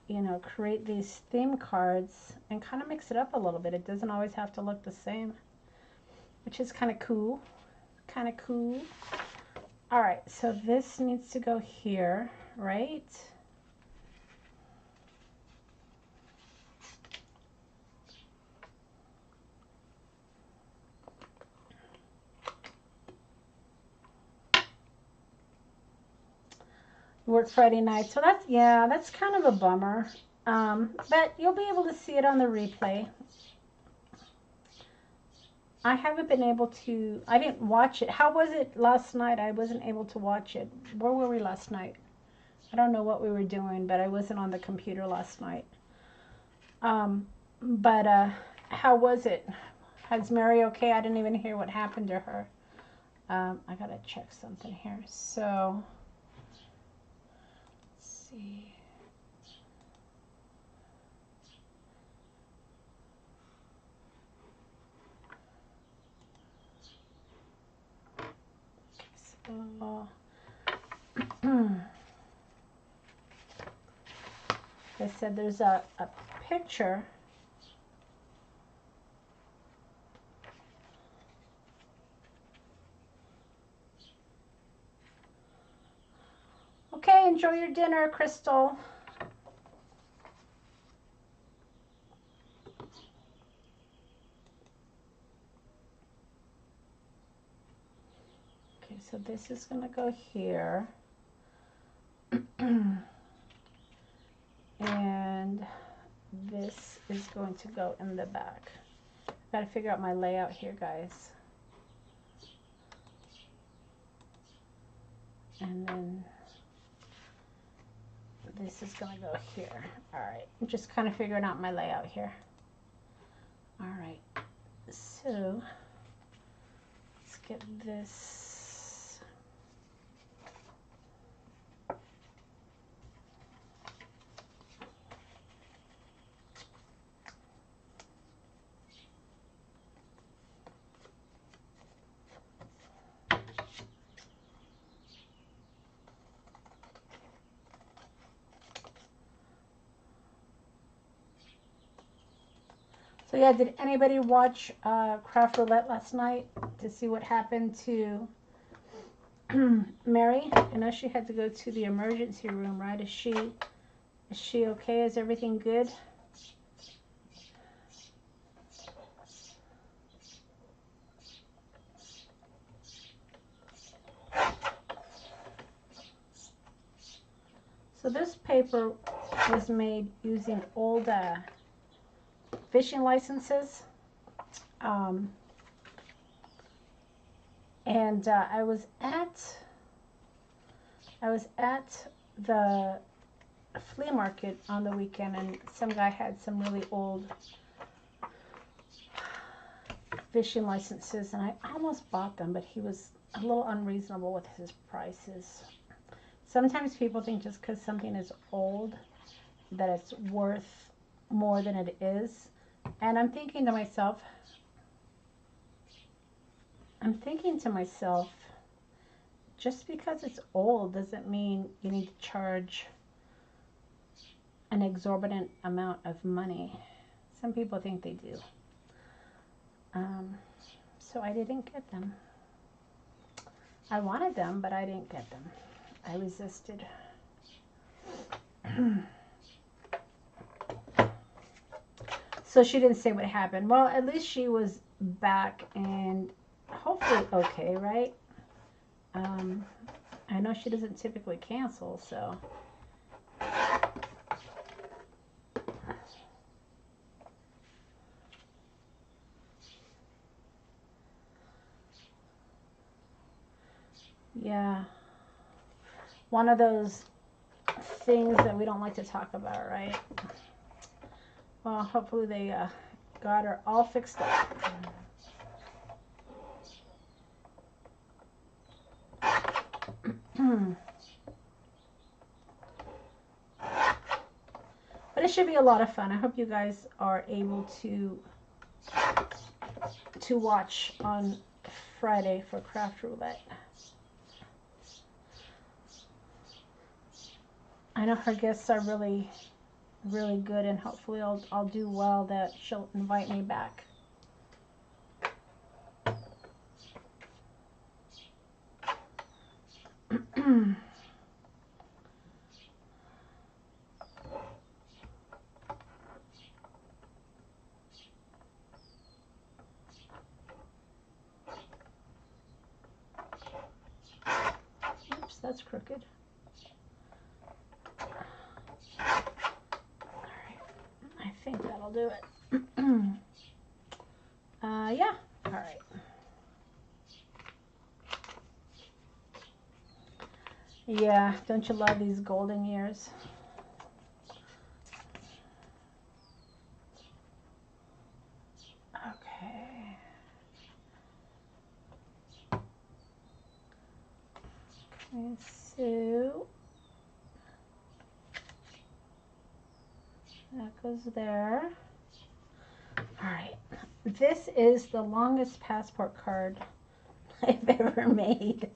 you know, create these theme cards and kind of mix it up a little bit. It doesn't always have to look the same, which is kind of cool. Kind of cool. All right, so this needs to go here, right? Work Friday night, so that's, yeah, that's kind of a bummer. But you'll be able to see it on the replay. I haven't been able to, I didn't watch it. How was it last night? I wasn't able to watch it. Where were we last night? I don't know what we were doing, but I wasn't on the computer last night. But how was it? Is Mary okay? I didn't even hear what happened to her. I gotta check something here. So, let's see. So, they said there's a picture. Okay, enjoy your dinner, Crystal. Okay, so this is going to go here. And this is going to go in the back. Got to figure out my layout here, guys. And then this is going to go here. All right, I'm just kind of figuring out my layout here. All right, so let's get this So yeah, did anybody watch Craft Roulette last night to see what happened to Mary? I know she had to go to the emergency room, right? Is she okay? Is everything good? So this paper was made using old fishing licenses. And I was at the flea market on the weekend, and some guy had some really old fishing licenses, and I almost bought them, but he was a little unreasonable with his prices. Sometimes people think just because something is old that it's worth more than it is. And I'm thinking to myself, just because it's old doesn't mean you need to charge an exorbitant amount of money. Some people think they do. So I didn't get them. I wanted them, but I didn't get them. I resisted. So she didn't say what happened. Well, at least she was back and hopefully okay, right? I know she doesn't typically cancel, so. Yeah. One of those things that we don't like to talk about, right? Well, hopefully they got her all fixed up. But it should be a lot of fun. I hope you guys are able to watch on Friday for Craft Roulette. I know her guests are really, really good, and hopefully I'll do well that she'll invite me back. Oops, that's crooked. I think that'll do it. Yeah, all right. Yeah, don't you love these golden years? Okay. Okay, so that goes there. All right. This is the longest passport card I've ever made.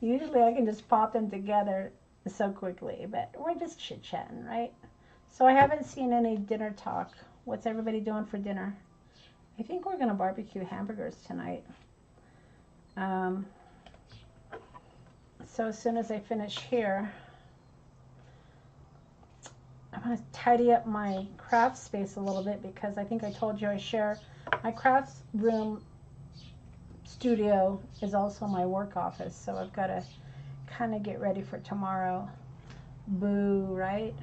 Usually I can just pop them together so quickly, but we're just chit-chatting, right? So I haven't seen any dinner talk. What's everybody doing for dinner? I think we're going to barbecue hamburgers tonight. So as soon as I finish here, I'm going to tidy up my craft space a little bit, because I think I told you I share my craft room studio is also my work office, so I've got to kind of get ready for tomorrow. Boo, right?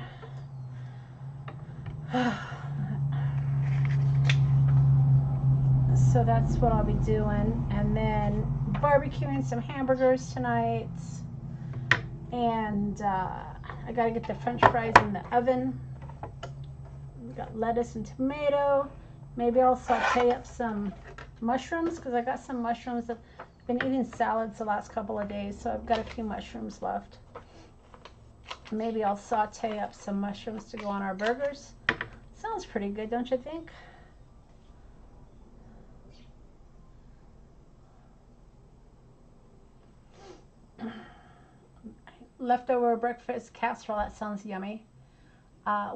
So that's what I'll be doing, and then barbecuing some hamburgers tonight, and I gotta get the french fries in the oven. We got lettuce and tomato. Maybe I'll saute up some mushrooms, because I got some mushrooms. I've been eating salads the last couple of days, so I've got a few mushrooms left. Maybe I'll saute up some mushrooms to go on our burgers. Sounds pretty good, don't you think? Leftover breakfast casserole, that sounds yummy.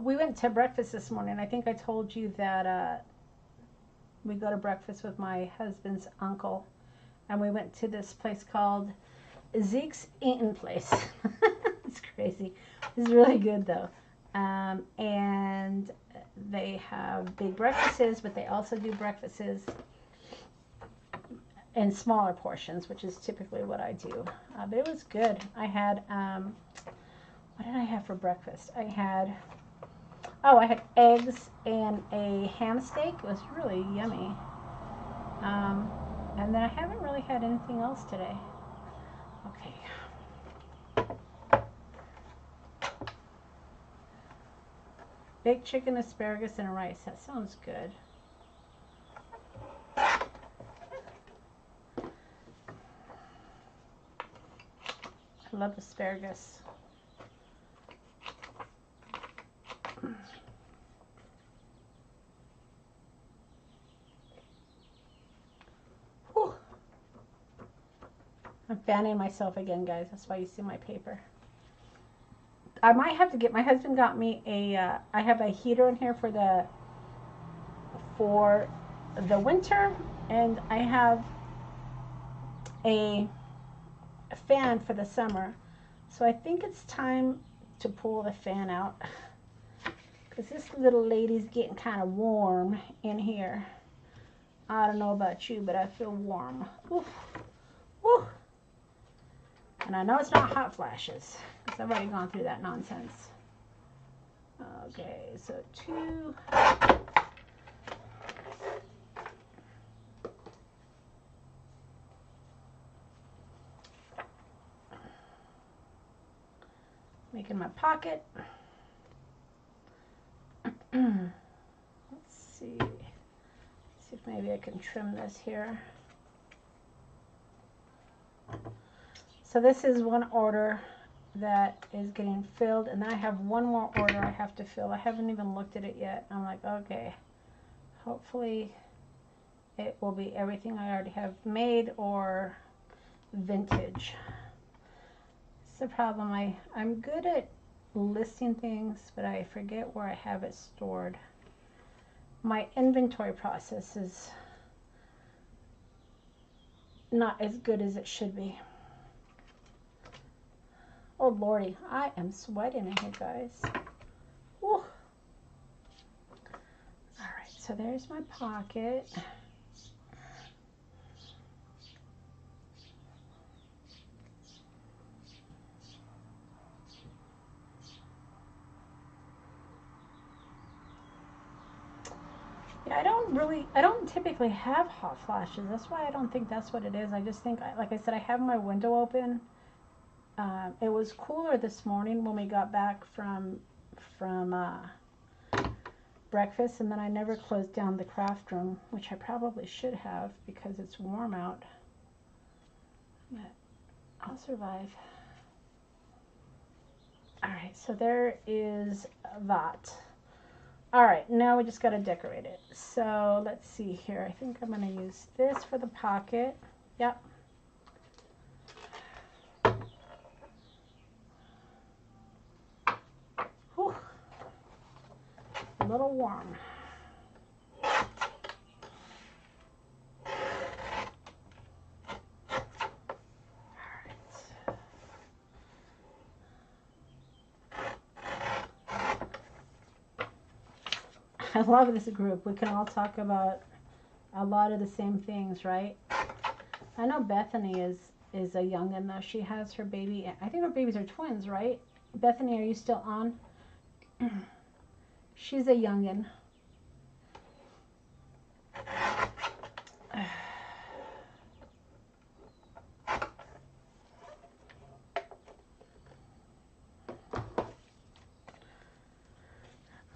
We went to breakfast this morning. I think I told you that we go to breakfast with my husband's uncle, and we went to this place called Zeke's Eatin' Place. It's crazy. It's really good though. And they have big breakfasts, but they also do breakfasts in smaller portions, which is typically what I do. But it was good. I had, what did I have for breakfast? I had eggs and a ham steak. It was really yummy. And then I haven't really had anything else today. Okay. Baked chicken, asparagus, and rice. That sounds good. I love asparagus. Whew. I'm fanning myself again, guys. That's why you see my paper. I might have to get, my husband got me a, I have a heater in here for the winter, and I have a fan for the summer. So I think it's time to pull the fan out, because this little lady's getting kind of warm in here. I don't know about you, but I feel warm. Oof. Woo. And I know it's not hot flashes, because I've already gone through that nonsense. Okay, so 2. Making my pocket. Let's see. See if maybe I can trim this here. So this is one order that is getting filled, and then I have one more order I have to fill. I haven't even looked at it yet. I'm like, okay, hopefully it will be everything I already have made or vintage. It's the problem. I'm good at listing things, but I forget where I have it stored. My inventory process is not as good as it should be. Oh lordy, I am sweating in here, guys. Whew. All right, so there's my pocket. Yeah, I don't typically have hot flashes. That's why I don't think that's what it is. I just think, like I said, I have my window open. It was cooler this morning when we got back from breakfast, and then I never closed down the craft room, which I probably should have because it's warm out. But I'll survive. All right, so there is that. All right, now we just got to decorate it. So let's see here. I think I'm going to use this for the pocket. Yep. Whew. A little warm. I love this group. We can all talk about a lot of the same things, right? I know Bethany is a youngin' though. She has her baby. I think her babies are twins, right? Bethany, are you still on? She's a youngin'.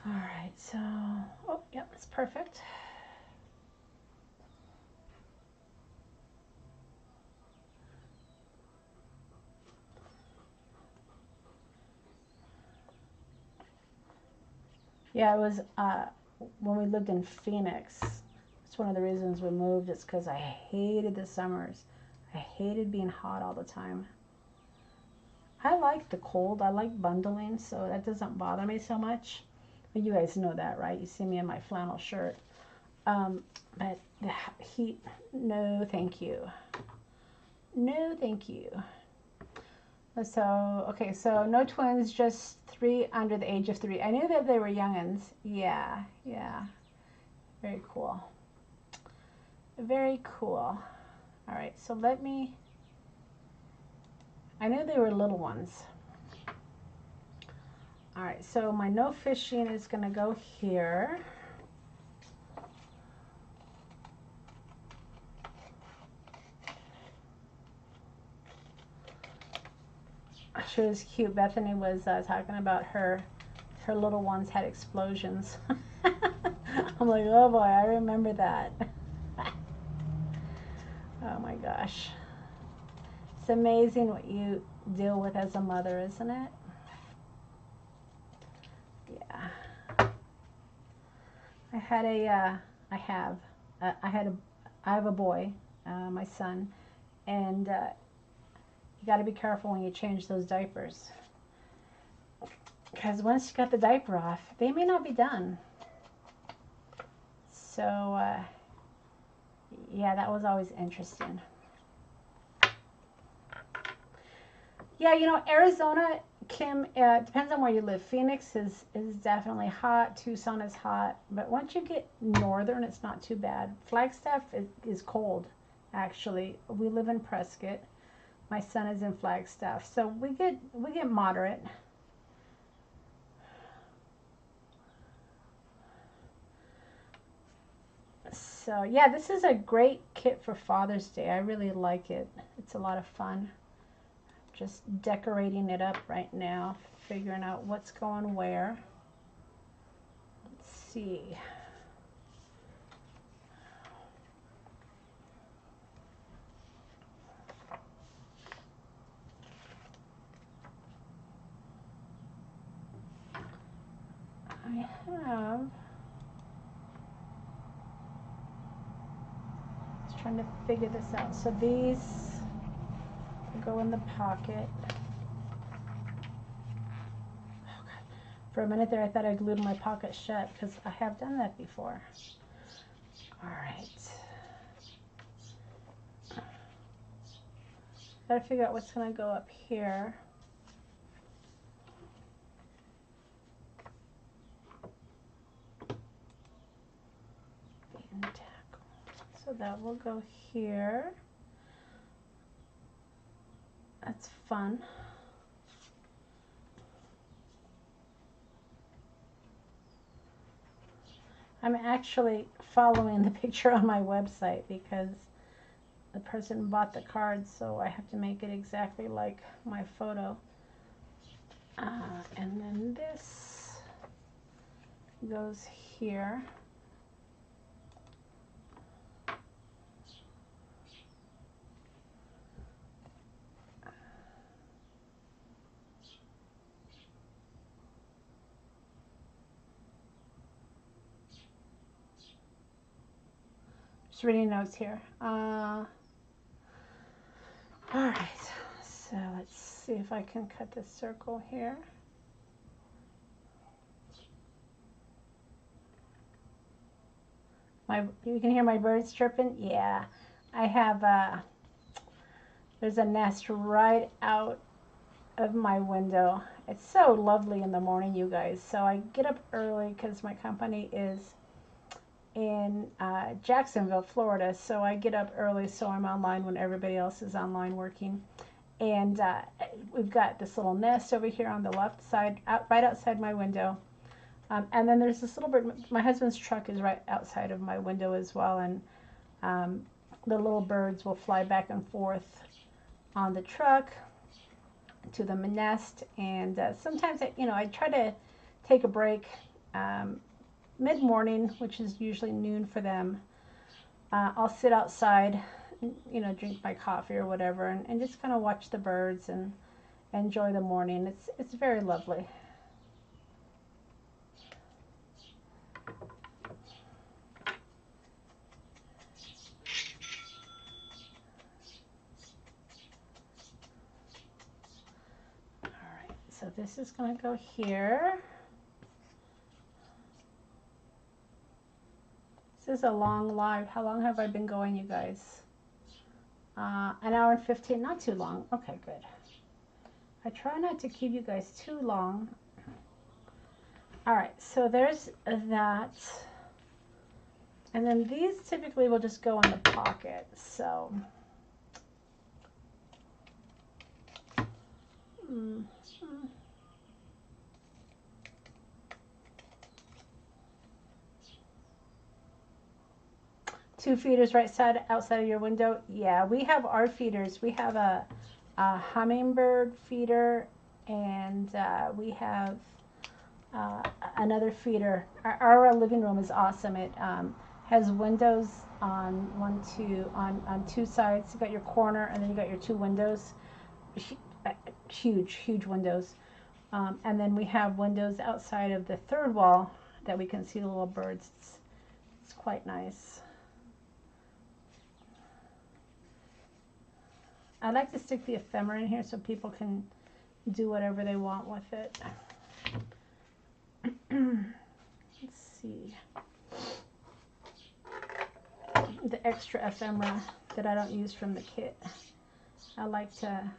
All right, so, oh, yep, that's perfect. Yeah, it was when we lived in Phoenix. It's one of the reasons we moved. It's because I hated the summers. I hated being hot all the time. I like the cold. I like bundling, so that doesn't bother me so much. But you guys know that, right? You see me in my flannel shirt. But the heat, no thank you. No thank you. So, okay, so no twins, just 3 under the age of 3. I knew that they were youngins. Yeah, yeah. Very cool. Very cool. All right, so let me, I knew they were little ones. All right, so my no fishing is going to go here. She was cute. Bethany was talking about her little ones had explosions. I'm like, oh boy, I remember that. Oh my gosh. It's amazing what you deal with as a mother, isn't it? Yeah. I have a boy, my son, and you got to be careful when you change those diapers. Because once you got the diaper off, they may not be done. So, yeah, that was always interesting. Yeah, you know, Arizona, Kim, depends on where you live. Phoenix is definitely hot. Tucson is hot. But once you get northern, it's not too bad. Flagstaff is cold, actually. We live in Prescott. My son is in Flagstaff. So we get moderate. So, yeah, this is a great kit for Father's Day. I really like it. It's a lot of fun. Just decorating it up right now, figuring out what's going where. Let's see. I have, just trying to figure this out. So these go in the pocket. Oh God. For a minute there, I thought I glued my pocket shut because I have done that before. All right. Gotta figure out what's gonna go up here. So that will go here. That's fun. I'm actually following the picture on my website because the person bought the card, so I have to make it exactly like my photo. And then this goes here. Just reading notes here. All right, so let's see if I can cut this circle here. You can hear my birds chirping? Yeah, I have, there's a nest right out of my window. It's so lovely in the morning, you guys. So I get up early because my company is in Jacksonville, Florida. So I get up early so I'm online when everybody else is online working. And we've got this little nest over here on the left side, right outside my window. And then there's this little bird. My husband's truck is right outside of my window as well. And the little birds will fly back and forth on the truck to the nest. And sometimes, I try to take a break mid-morning, which is usually noon for them. I'll sit outside, drink my coffee or whatever, and just kind of watch the birds and enjoy the morning. It's very lovely. So this is going to go here. is a long live. How long have I been going, you guys? An hour and 15, not too long. Okay, good. I try not to keep you guys too long. All right, so there's that. And then these typically will just go in the pocket, so. Two feeders right side outside of your window. Yeah, we have our feeders. We have a hummingbird feeder, and we have another feeder. Our living room is awesome. It has windows on two sides. You got your corner, and then you got your two windows. Huge windows. And then we have windows outside of the third wall that we can see the little birds. It's quite nice. I like to stick the ephemera in here so people can do whatever they want with it. Let's see. The extra ephemera that I don't use from the kit. I like to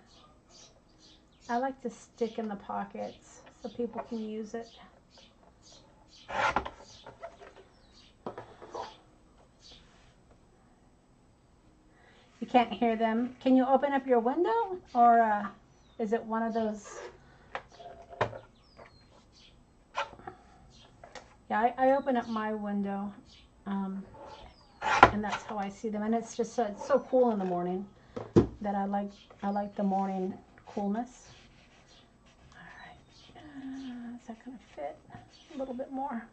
stick in the pockets so people can use it. You can't hear them. Can you open up your window, or is it one of those? Yeah, I open up my window, and that's how I see them. And it's just it's so cool in the morning that I like the morning coolness. All right, is that going to fit a little bit more?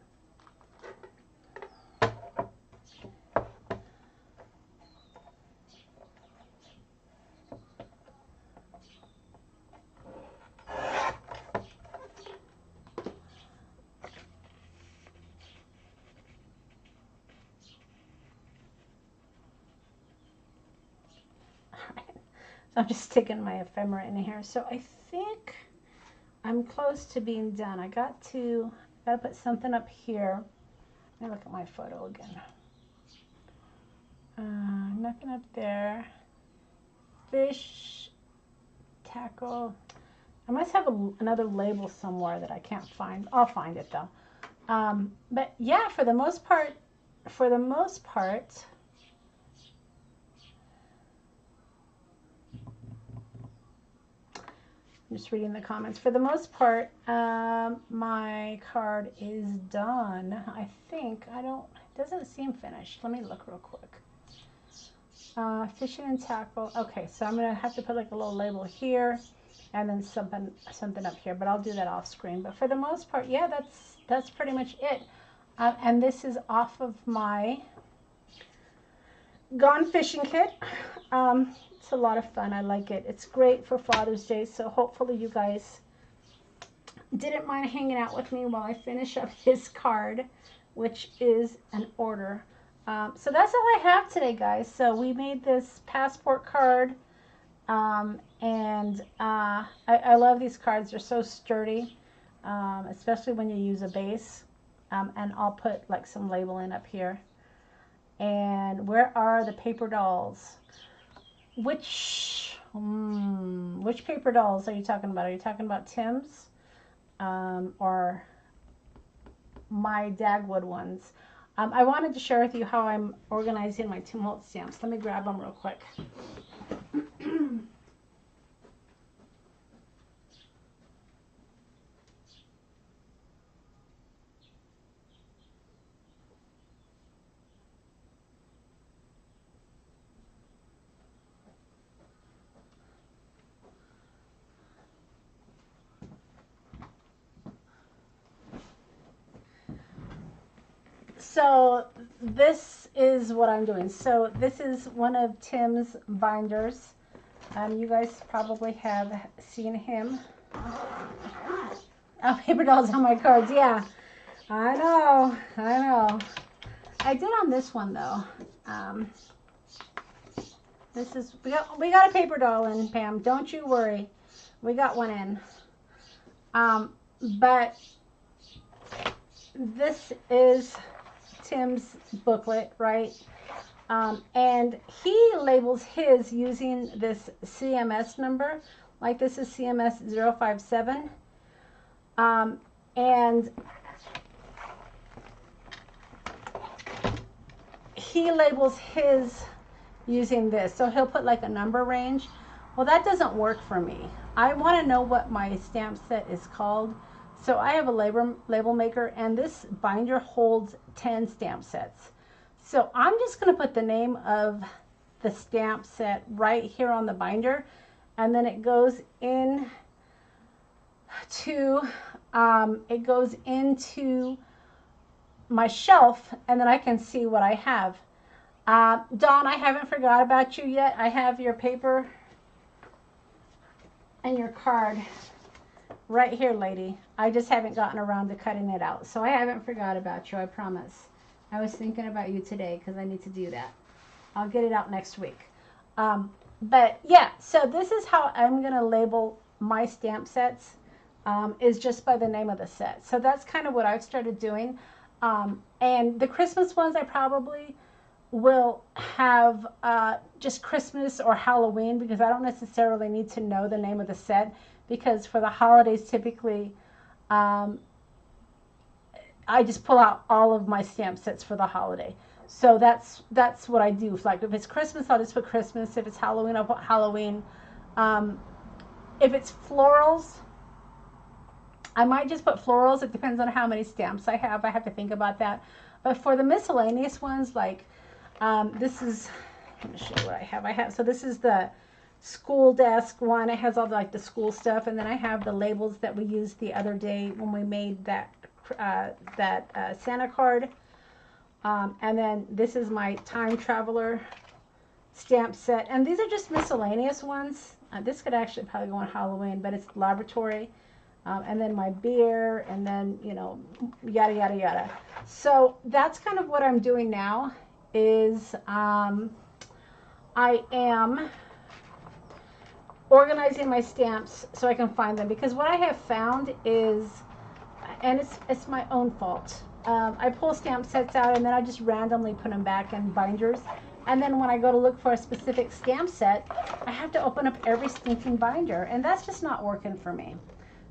I'm just sticking my ephemera in here. So I think I'm close to being done. I got to put something up here. Let me look at my photo again. Nothing up there. Fish, tackle. I must have another label somewhere that I can't find. I'll find it though. But yeah, for the most part, I'm just reading the comments. For the most part, my card is done. I think. It doesn't seem finished. Let me look real quick. Fishing and tackle. Okay, so I'm gonna have to put like a little label here, and then something up here. But I'll do that off screen. But for the most part, yeah, that's pretty much it. And this is off of my Gone Fishing kit. It's a lot of fun. I like it. It's great for Father's Day, so hopefully you guys didn't mind hanging out with me while I finish up this card, which is an order. So that's all I have today, guys. So we made this passport card, and I love these cards. They're so sturdy, especially when you use a base. And I'll put like some labeling up here. And where are the paper dolls? Which paper dolls are you talking about? Are you talking about Tim's or my Dagwood ones? I wanted to share with you how I'm organizing my Tim Holtz stamps. Let me grab them real quick. So this is what I'm doing. So this is one of Tim's binders. You guys probably have seen him. Oh, paper dolls on my cards. Yeah, I know. I did on this one though. This is we got a paper doll in, Pam. Don't you worry, we got one in. But this is Tim's booklet, right? And he labels his using this CMS number, like this is CMS 057. And he labels his using this. So he'll put like a number range. Well, that doesn't work for me. I want to know what my stamp set is called. So I have a label maker, and this binder holds 10 stamp sets. So I'm just going to put the name of the stamp set right here on the binder, and then it goes in to my shelf, and then I can see what I have. Dawn, I haven't forgot about you yet. I have your paper and your card right here, lady. I just haven't gotten around to cutting it out. So I haven't forgot about you, I promise. I was thinking about you today because I need to do that. I'll get it out next week. But yeah, so this is how I'm going to label my stamp sets, is just by the name of the set. So that's kind of what I've started doing. And the Christmas ones I probably will have just Christmas or Halloween, because I don't necessarily need to know the name of the set, because for the holidays typically I just pull out all of my stamp sets for the holiday. So that's what I do. Like if it's Christmas, I'll just put Christmas. If it's Halloween, I'll put Halloween. If it's florals, I might just put florals. It depends on how many stamps I have. I have to think about that. But for the miscellaneous ones, like this is, let me show you what I have. So this is the school desk one. It has all the school stuff, and then I have the labels that we used the other day when we made that Santa card. And then this is my time traveler stamp set, and these are just miscellaneous ones. This could actually probably go on Halloween, but it's laboratory. And then my beer, and then, you know, yada yada yada. So that's kind of what I'm doing now, is I am organizing my stamps so I can find them, because what I have found is, and it's my own fault, I pull stamp sets out and then I just randomly put them back in binders, and then when I go to look for a specific stamp set, I have to open up every stinking binder, and that's just not working for me.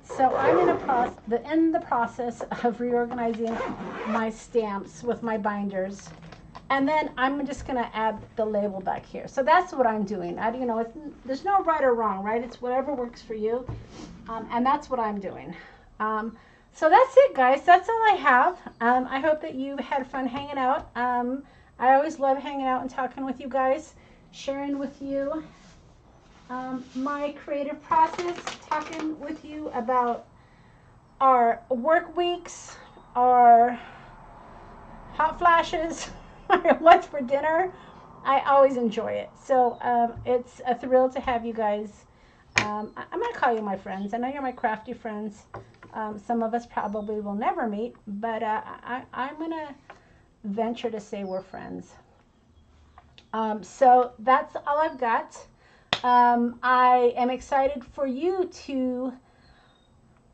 So I'm in the process of reorganizing my stamps with my binders, and then I'm just going to add the label back here. So that's what I'm doing. You know, there's no right or wrong, right? It's whatever works for you, and that's what I'm doing. So that's it, guys. That's all I have. I hope that you had fun hanging out. I always love hanging out and talking with you guys, sharing with you my creative process, talking with you about our work weeks, our hot flashes, what's for dinner. I always enjoy it. So it's a thrill to have you guys. I'm going to call you my friends. I know you're my crafty friends. Some of us probably will never meet, but I'm going to venture to say we're friends. So that's all I've got. I am excited for you to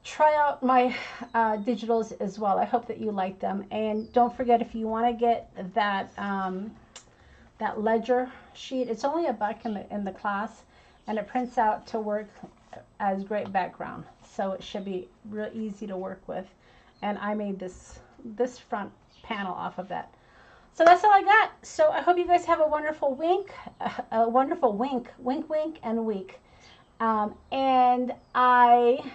try out my digitals as well. I hope that you like them. And don't forget, if you want to get that that ledger sheet, it's only $1 in the class, and it prints out to work as great background. So it should be real easy to work with. And I made this front panel off of that. So that's all I got. So I hope you guys have a wonderful wink, and week. And I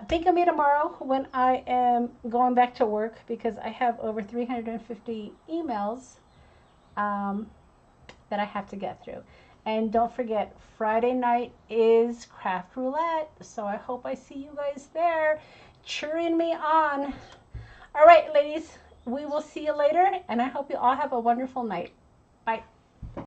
think of me tomorrow when I am going back to work, because I have over 350 emails that I have to get through. And don't forget, Friday night is Craft Roulette. So I hope I see you guys there, cheering me on. All right, ladies, we will see you later, and I hope you all have a wonderful night. Bye.